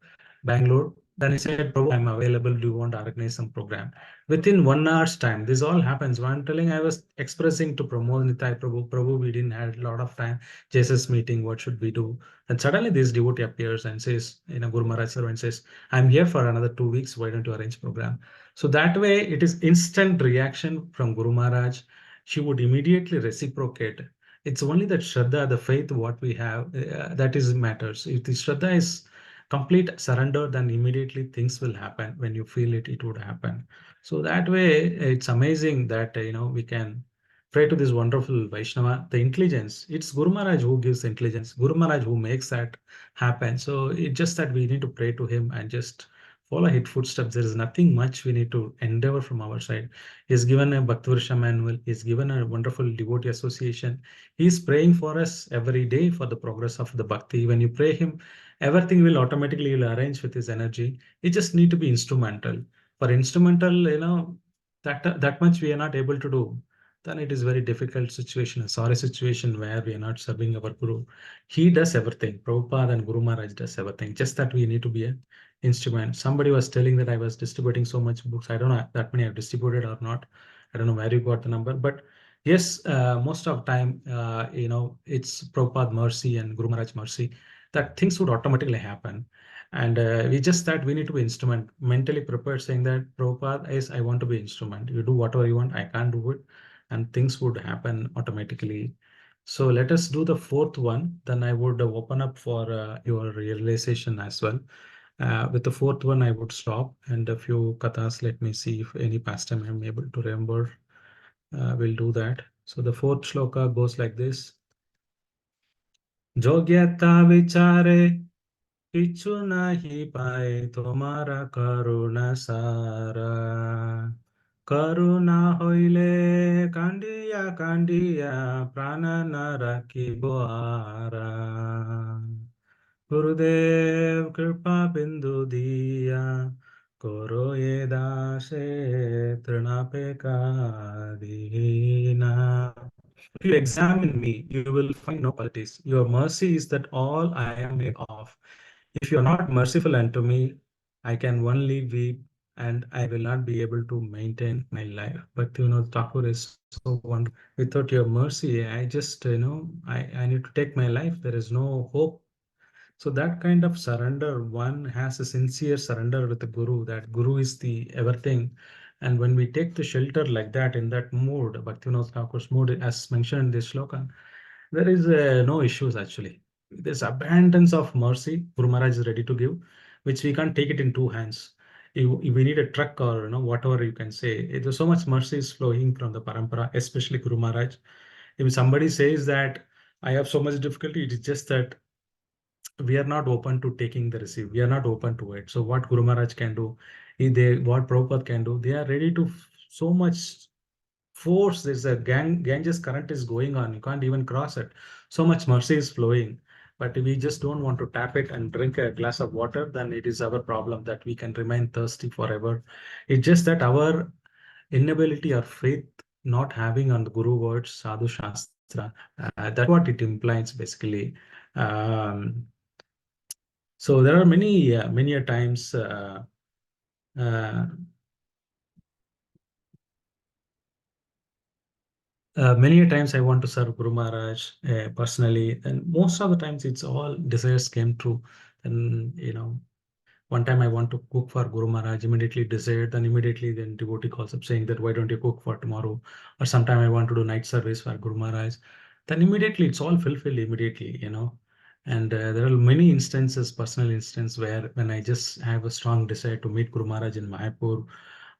Bangalore. Then he said, Prabhu, I'm available. Do you want to organize some program? Within 1 hour's time, this all happens. One telling I was expressing to Pramod Nitai, Prabhu, we didn't have a lot of time. JSS meeting, what should we do? And suddenly this devotee appears and says, Guru Maharaj servant says, I'm here for another 2 weeks. Why don't you arrange program? So that way it is instant reaction from Guru Maharaj. She would immediately reciprocate. It's only that Shraddha, the faith, what we have, that is matters. If the Shraddha is complete surrender, then immediately things will happen. When you feel it, it would happen. So that way, it's amazing that, we can pray to this wonderful Vaishnava. The intelligence, it's Guru Maharaj who gives intelligence, Guru Maharaj who makes that happen. So it's just that we need to pray to him and just follow his footsteps. There is nothing much we need to endeavor from our side. He's given a Bhaktivarsha manual. He's given a wonderful devotee association. He's praying for us every day for the progress of the bhakti. When you pray him, everything will automatically will arrange with his energy. You just need to be instrumental. For instrumental, that much we are not able to do. Then it is very difficult situation, a sorry situation where we are not serving our Guru. He does everything. Prabhupada and Guru Maharaj does everything. Just that we need to be an instrument. Somebody was telling that I was distributing so much books. I don't know that many I've distributed or not. I don't know where you got the number, but yes, most of time, it's Prabhupada mercy and Guru Maharaj mercy that things would automatically happen. And we just that we need to be instrument, mentally prepared, saying that Prabhupada is, I want to be instrument. You do whatever you want, I can't do it, and things would happen automatically. So let us do the fourth one. Then I would open up for your realization as well. With the fourth one, I would stop and a few kathas. Let me see if any pastime I'm able to remember. We'll do that. So the fourth shloka goes like this. Jogyata vichare किछु नहीं पाए तुम्हारा करुणा सारा करुणा হইলে কান্দিয়া কান্দিয়া প্রাণ না রাখিব আরা গুরুদেব কৃপা বিন্দু দিয়া করো এ দাসে তৃণাপেকাদীনা. If you examine me, you will find no qualities. Your mercy is that all I am made of. If you are not merciful unto me, I can only weep and I will not be able to maintain my life. But Thakur is so wonderful. Without your mercy, I just, I need to take my life. There is no hope. So that kind of surrender, one has a sincere surrender with the Guru, that Guru is the everything. And when we take the shelter like that, in that mood, Bhaktivinoda Thakur's mood, as mentioned in this sloka, there is no issues actually. There's abundance of mercy Guru Maharaj is ready to give, which we can't take it in two hands. If we need a truck or whatever you can say, there's so much mercy is flowing from the parampara, especially Guru Maharaj. If somebody says that I have so much difficulty, it is just that we are not open to taking the receive. We are not open to it. So what Guru Maharaj can do, what Prabhupada can do, they are ready to so much force. There's a Ganges current is going on. You can't even cross it. So much mercy is flowing. But we just don't want to tap it and drink a glass of water, then it is our problem that we can remain thirsty forever. It's just that our inability or faith not having on the Guru words, Sadhu Shastra, that's what it implies basically. Um, so there are many a times uh, many a times I want to serve Guru Maharaj personally, and most of the times it's all desires came true. And one time I want to cook for Guru Maharaj, immediately desired, then immediately then devotee calls up saying that why don't you cook for tomorrow? Or sometime I want to do night service for Guru Maharaj. then immediately it's all fulfilled immediately, And there are many instances, personal instances, where when I just have a strong desire to meet Guru Maharaj in Mayapur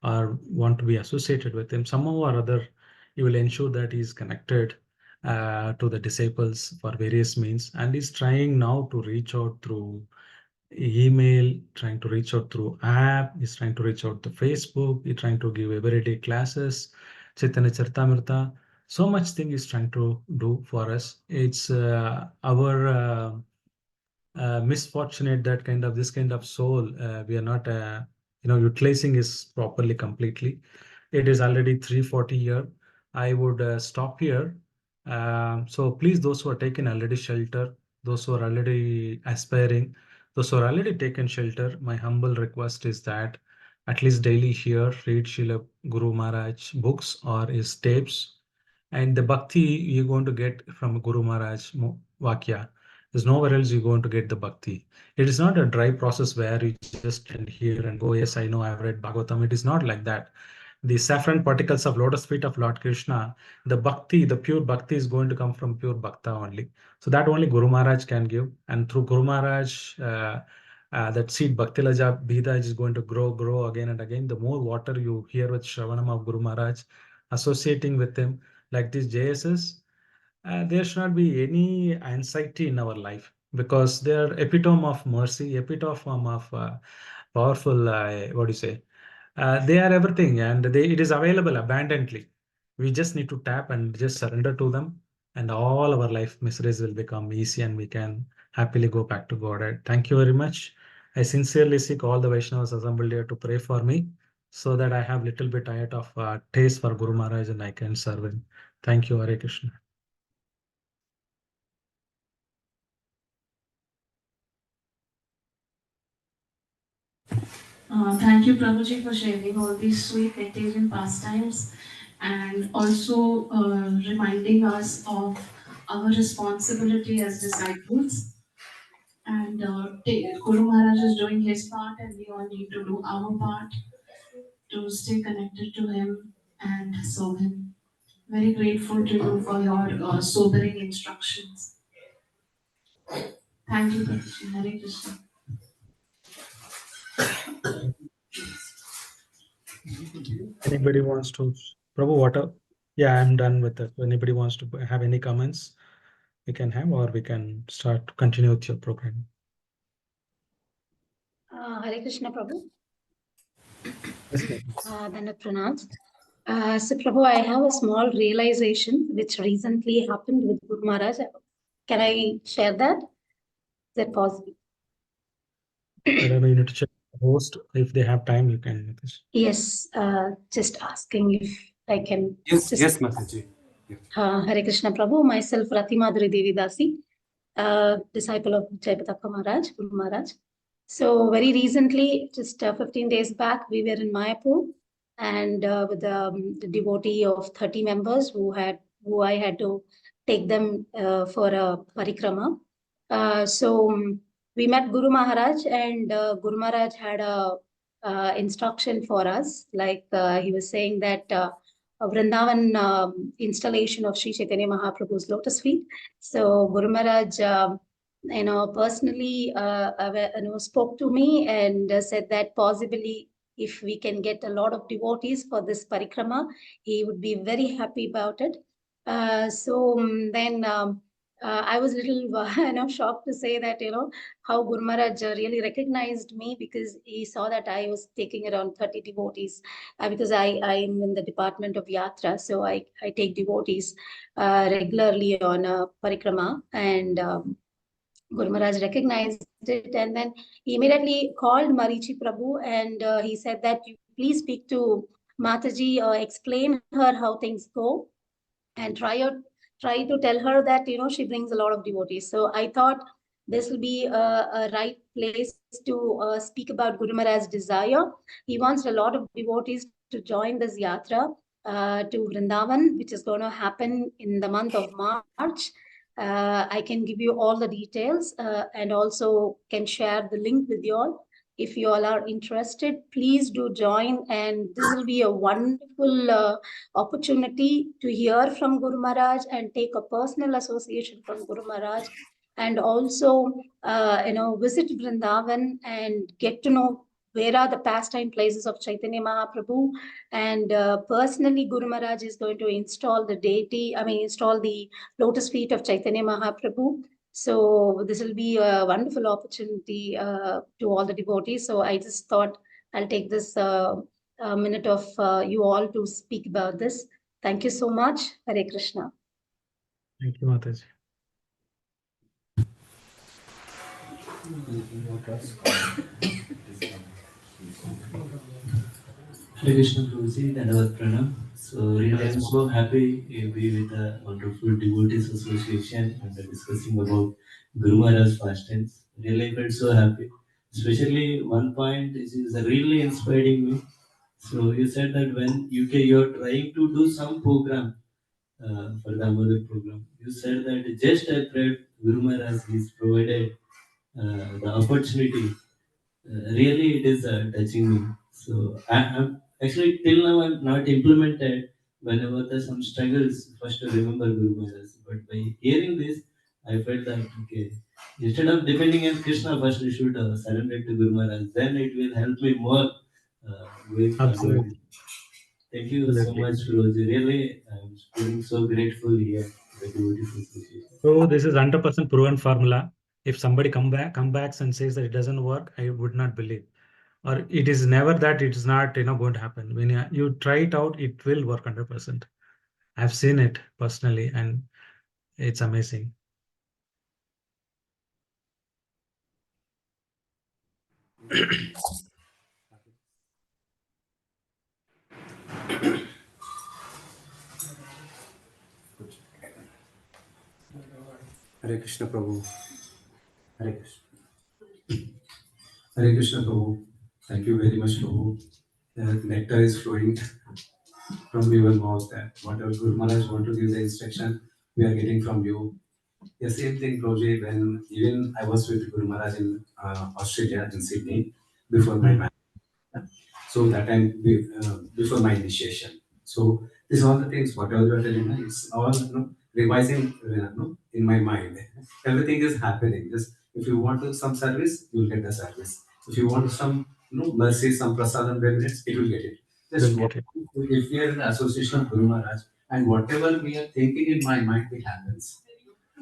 or want to be associated with him, somehow or other, he will ensure that he's connected to the disciples for various means, and he's trying now to reach out through email, trying to reach out through app, he's trying to reach out to Facebook, he's trying to give everyday classes, Chaitanya Charitamrita. So much thing he's trying to do for us. It's our misfortunate that this kind of soul we are not utilizing is properly completely. It is already 3:40 here. I would stop here. So please, those who are taken already shelter, those who are already aspiring, those who are already taken shelter, my humble request is that at least daily here read Srila Guru Maharaj books or his tapes, and the bhakti you're going to get from Guru Maharaj Vakya. There's nowhere else you're going to get the bhakti. It is not a dry process where you just stand here and go, yes, I know, I've read Bhagavatam. It is not like that. The saffron particles of lotus feet of Lord Krishna, the bhakti, the pure bhakti is going to come from pure bhakta only. So that only Guru Maharaj can give. And through Guru Maharaj, that seed Bhakti Laja Bhida is going to grow again and again. The more water you hear with Shravanam of Guru Maharaj, associating with him, like this JSS, there should not be any anxiety in our life, because they are epitome of mercy, epitome of powerful, what do you say? They are everything, and it is available abundantly. We just need to tap and just surrender to them, and all our life miseries will become easy, and we can happily go back to God. Thank you very much. I sincerely seek all the Vaishnavas assembled here to pray for me, so that I have little bit of taste for Guru Maharaj and I can serve him. Thank you, Hare Krishna. Thank you, Prabhuji, for sharing all these sweet Vegetarian pastimes and also reminding us of our responsibility as disciples. And Guru Maharaj is doing his part, and we all need to do our part to stay connected to him and serve him. Very grateful to you for your sobering instructions. Thank you, Prabhuji. Hare Krishna. Anybody wants to, Prabhu, what up? Yeah, I'm done with it. Anybody wants to have any comments, we can have, or we can start to continue with your program. Hare Krishna, Prabhu. Yes, ma'am. Then pronounced. So, Prabhu, I have a small realization which recently happened with Guru Maharaj. Can I share that? Is that possible? I don't know, you need to check the host. If they have time, you can make this. Yes, just asking if I can. Yes, yes, Mataji. Yes. Hare Krishna, Prabhu. Myself, Rati Madhuri Devi Dasi, disciple of Jayapataka Maharaj, Guru Maharaj. So very recently, just 15 days back, we were in Mayapur, and with the devotee of 30 members who I had to take them for a parikrama. We met Guru Maharaj, and Guru Maharaj had a instruction for us. Like he was saying that a Vrindavan installation of Sri Chaitanya Mahaprabhu's lotus feet. So Guru Maharaj, personally, spoke to me and said that possibly if we can get a lot of devotees for this parikrama, he would be very happy about it. I was a little shocked to say that, how Guru Maharaj really recognized me, because he saw that I was taking around 30 devotees, because I'm in the department of Yatra, so I take devotees regularly on a parikrama, and Guru Maharaj recognized it, and then he immediately called Marichi Prabhu, and he said that you please speak to Mataji, explain her how things go, and try to tell her that she brings a lot of devotees. So I thought this will be a right place to speak about Guru Maharaj's desire. He wants a lot of devotees to join this yatra to Vrindavan, which is going to happen in the month of March. I can give you all the details and also can share the link with you all. If you all are interested, please do join, and this will be a wonderful opportunity to hear from Guru Maharaj and take a personal association from Guru Maharaj, and also visit Vrindavan and get to know where are the pastime places of Chaitanya Mahaprabhu. And personally, Guru Maharaj is going to install the lotus feet of Chaitanya Mahaprabhu. So this will be a wonderful opportunity to all the devotees. So I just thought I'll take this minute of you all to speak about this. Thank you so much. Hare Krishna. Thank you, Mataji. Hare Krishna Prabhuji, Dandavad Pranam. So really I'm so happy to be with the wonderful devotees association and discussing about Guru Maharaj pastimes. Really I felt so happy. Especially one point which is really inspiring me. So you said that when UK you're trying to do some program for the Amada program, you said that just I prayed Guru Maharaj is provided the opportunity. Really it is touching me. So I'm actually till now I'm not implemented whenever there's some struggles first to remember Guru Maharaj. But by hearing this, I felt that okay, instead of depending on Krishna, first we should surrender to Guru Maharaj. Then it will help me more going forward. Absolutely. Thank you so Absolutely. much, Firozi. Really, I'm feeling so grateful here. The devotees association. So this is 100% proven formula. If somebody come back and says that it doesn't work, I would not believe. Or it is never that it is not going to happen. When you try it out, it will work 100%. I've seen it personally, and it's amazing. Hare Krishna Prabhu. Hare Krishna. Hare Krishna Prabhu. Thank you very much, Prabhu. The nectar is flowing from your mouth. That whatever Guru Maharaj want to give the instruction, we are getting from you. The same thing, Prabhuji, when even I was with Guru Maharaj in Australia, in Sydney, before my marriage. So that time, before my initiation. So these are all the things, whatever you are telling me, it's all revising in my mind. Everything is happening. Just if you want to some service, you will get the service. If you want some mercy, some prasadam benefits, it will get it. Just Will get it. if we are in the association of Guru Maharaj, and whatever we are thinking in my mind, it happens.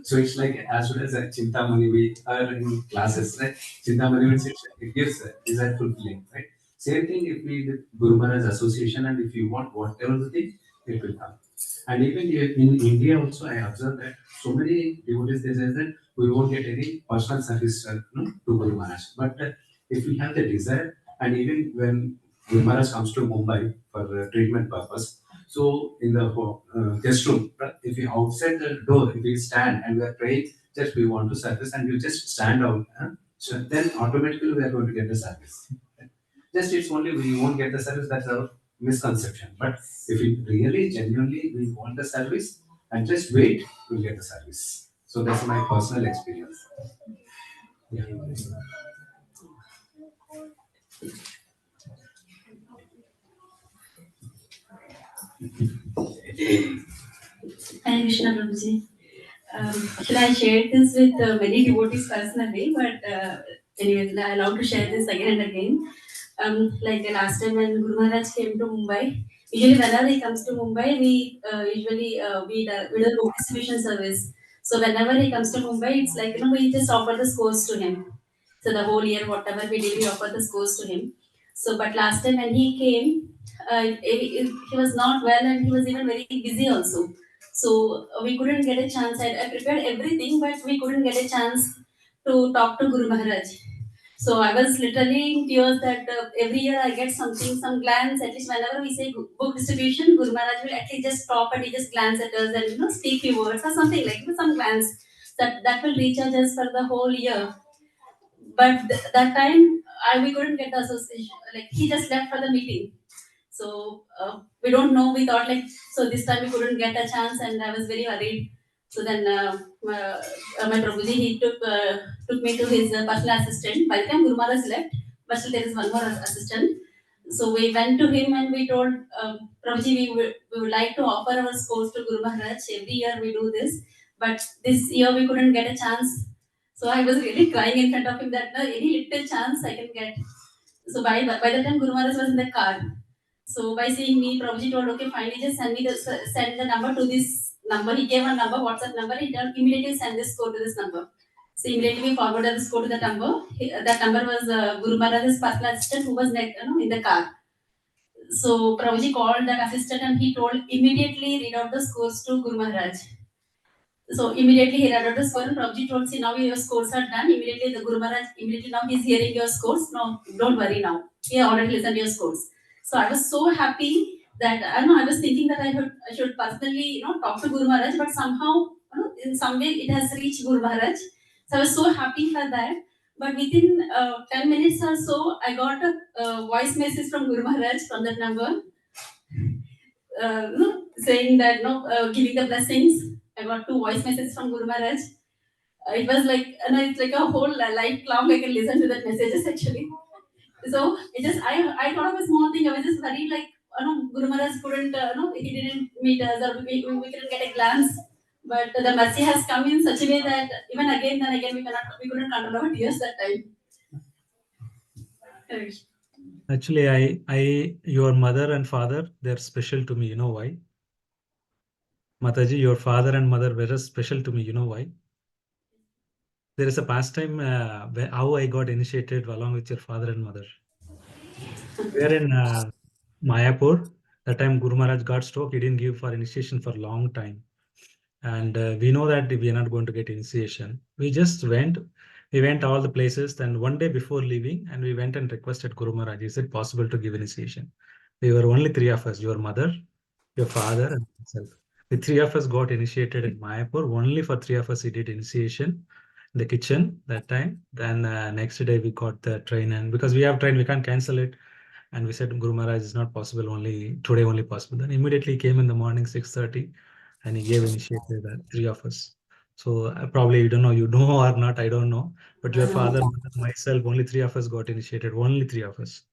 So it's like as soon as Chintamani, we are in classes, right? Chintamani means it gives desire fulfilling, right? Same thing if we with Guru Maharaj association, and if you want whatever the thing, it will come. And even in India also, I observed that so many devotees they say that we won't get any personal service to Guru Maharaj. But if we have the desire, and even when Guru Maharaj comes to Mumbai for treatment purpose, so in the guest room, if you outside the door, if we stand and we are praying, just we want to service, and you just stand out, so then automatically we are going to get the service. Just it's only we won't get the service. That's our misconception. But if we really genuinely we want the service and just wait, we'll get the service. So that's my personal experience. Yeah. Hare Krishna Prabhuji. Actually, I shared this with many devotees personally, but anyway, I allowed to share this again and again. Like the last time when Guru Maharaj came to Mumbai, usually whenever he comes to Mumbai, we usually we do book distribution service. So whenever he comes to Mumbai, it's like we just offer the scores to him. So the whole year, whatever we did, we offer the scores to him. So, but last time when he came, he was not well and he was even very busy also. So we couldn't get a chance. I prepared everything, but we couldn't get a chance to talk to Guru Maharaj. So I was literally in tears that every year I get something, some glance. At least whenever we say book distribution, Guru Maharaj will at least just stop and he just glance at us and speak few words or something like some glance that will recharge us for the whole year. But that time we couldn't get the association. Like he just left for the meeting. So we don't know. We thought like so this time we couldn't get a chance, and I was very worried. So then my Prabhuji he took me to his personal assistant. By the time Guru Maharaj left, but still there is one more assistant. So we went to him and we told, Prabhuji, we would like to offer our scores to Guru Maharaj. Every year we do this, but this year we couldn't get a chance. So I was really crying in front of him that no, any little chance I can get. So by the time Guru Maharaj was in the car, so by seeing me, Prabhuji told, okay, finally just send the number to this number. He gave a number, WhatsApp number. He told immediately send this code to this number. So immediately we forwarded this code to that number. That number was Guru Maharaj's personal assistant who was in the car. So Prabhuji called that assistant and he told immediately read out the scores to Guru Maharaj. So immediately he read out the score and Prabhuji told, see now your scores are done. Immediately the Guru Maharaj, immediately now he's hearing your scores. No, don't worry now. He already listened to your scores. So I was so happy that I was thinking that I should personally talk to Guru Maharaj, but somehow in some way it has reached Guru Maharaj. So I was so happy for that. But within 10 minutes or so, I got a voice message from Guru Maharaj from that number, saying that giving the blessings. I got 2 voice messages from Guru Maharaj. It was like, it's like a whole life long I can listen to that messages actually. So I thought of a small thing. I was just worried like, Guru Maharaj couldn't, he didn't meet us or we couldn't get a glance. But the mercy has come in such a way that even again, then again, we couldn't control our tears that time. Correct. Actually, your mother and father, they're special to me. You know why? Mataji, your father and mother were special to me. You know why? There is a pastime how I got initiated along with your father and mother. We are in Mayapur. That time Guru Maharaj got stroke. He didn't give for initiation for a long time. And we know that we are not going to get initiation. We just went. We went all the places. Then one day before leaving, and we went and requested Guru Maharaj, is it possible to give initiation? We were only 3 of us, your mother, your father, and myself. The 3 of us got initiated in Mayapur. Only for 3 of us he did initiation in the kitchen that time. Then next day we got the train, and because we have train, we can't cancel it. And we said, Guru Maharaj is not possible, only today only possible. Then immediately he came in the morning 6:30 and he gave initiated 3 of us. So probably you don't know, you know or not, I don't know. But your father, mother, myself, only 3 of us got initiated. Only 3 of us.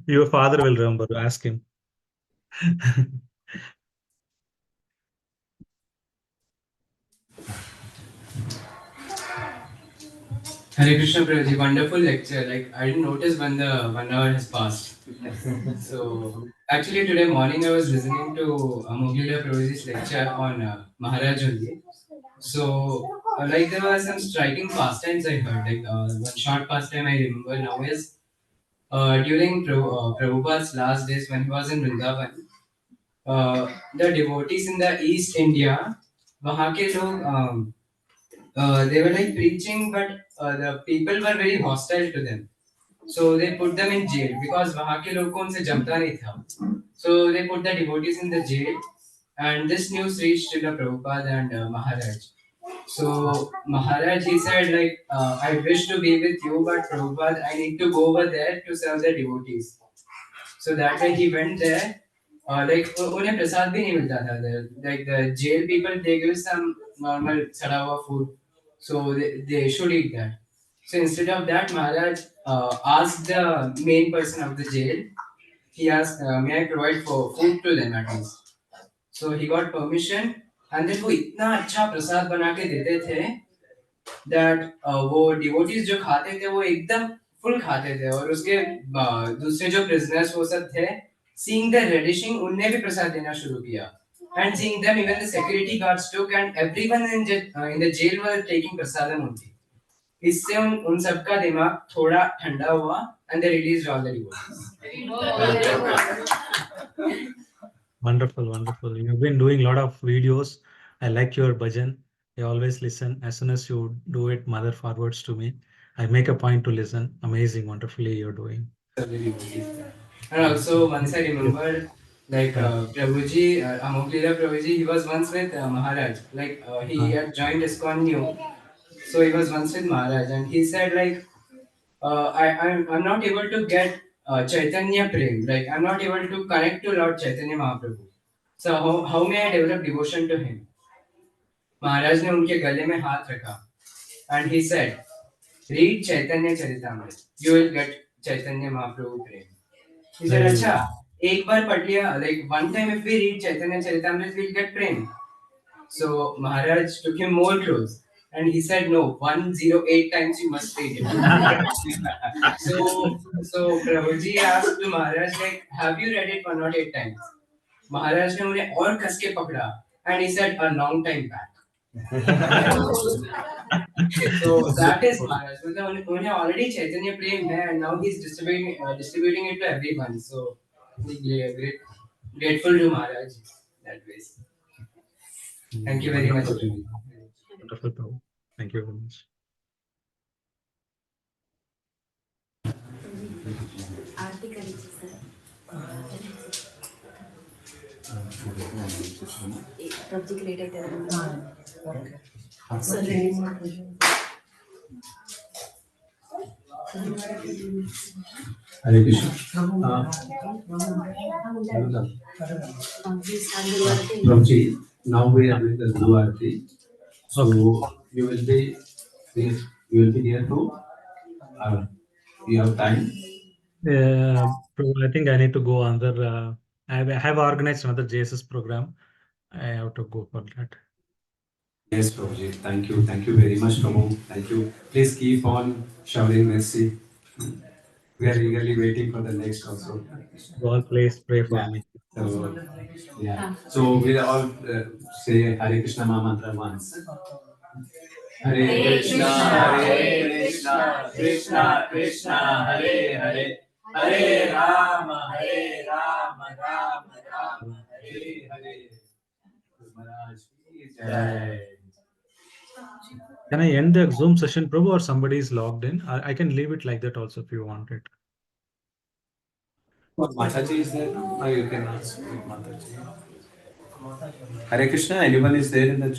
Your father will remember. Ask him. Hare Krishna Prabhuji, wonderful lecture. Like I didn't notice when the 1 hour has passed. So actually today morning I was listening to Muglila Prabhuji's lecture on Maharaj only. So like there were some striking pastimes I heard. Like one short pastime I remember now is during Prabhupada's last days when he was in Vrindavan, the devotees in the East India, वहाँ के लोग they were like preaching, but the people were very hostile to them. So they put them in jail because वहाँ के लोग को उनसे जमता नहीं था. So they put the devotees in the jail, and this news reached to the Prabhupada and Maharaj. So Maharaj he said like I wish to be with you, but Prabhupada I need to go over there to serve the devotees. So that way he went there. Like उन्हें प्रसाद भी नहीं मिलता था there. Like the jail people they give some normal सड़ा हुआ food, so they should eat that. So instead of that, Maharaj asked the main person of the jail. He asked, "May I provide for food to them at least?" So he got permission, and then वो इतना अच्छा प्रसाद बना के देते थे that वो devotees जो खाते थे वो एकदम full खाते थे और उसके दूसरे जो prisoners वो सब थे seeing the relishing उनने भी प्रसाद देना शुरू किया and seeing them even the security guards took and everyone in the jail were taking prasadam only. इससे उन सबका दिमाग थोड़ा ठंडा हुआ and they released all the devotees. Wonderful, wonderful. You've been doing a lot of videos. I like your bhajan. I always listen. As soon as you do it, mother forwards to me. I make a point to listen. Amazing, wonderfully you're doing. And also once I remember like Prabhuji, Amoklila Prabhuji, he was once with Maharaj. Like he had joined ISKCON new. So he was once with Maharaj and he said like I'm not able to get Chaitanya Prem. Like I'm not able to connect to Lord Chaitanya Mahaprabhu. So how may I develop devotion to him? महाराज ने उनके गले में हाथ रखा and he said, read Chaitanya Charitamrita. You will get Chaitanya Mahaprabhu Prem. He said, Hey. Acha, एक बार पढ़ लिया, like one time if we read Chaitanya Charitamrita, we'll get Prem. So Maharaj took him more close and he said, no, 108 times you must read it. so Prabhuji asked to Maharaj, like, have you read it 108 times? Maharaj ने उन्हें और कस के पकड़ा and he said, a long time back. So that is Maharaj. मतलब उन्हें already Chaitanya Prem है and now he's distributing it to everyone. So grateful to Maharaj that way. Thank you very much. Wonderful, Prabhu. Thank you very much. आरती करी sir Prabhu ji late Hare Krishna. Prabhuji, now we are doing the Guru Aarti. So you will be here too. You have time. Prabhu, I think I need to go under. I have organized another JSS program. I have to go for that. Yes, Prabhuji. Thank you. Thank you very much, Prabhu. Thank you. Please keep on showering mercy. We are eagerly waiting for the next also. God, please pray for Yeah. me. So, yeah. So we'll all say Hare Krishna Maha Mantra once. Hare Krishna, Hare Krishna, Krishna Krishna, Hare Hare, Hare Rama, Rama Rama, Hare Hare. Maharaj ki Jai. Can I end the Zoom session, Prabhu, or somebody is logged in? I can leave it like that also if you want it. What Mataji is there? No, you can ask Mataji. Hare Krishna, anyone is there in the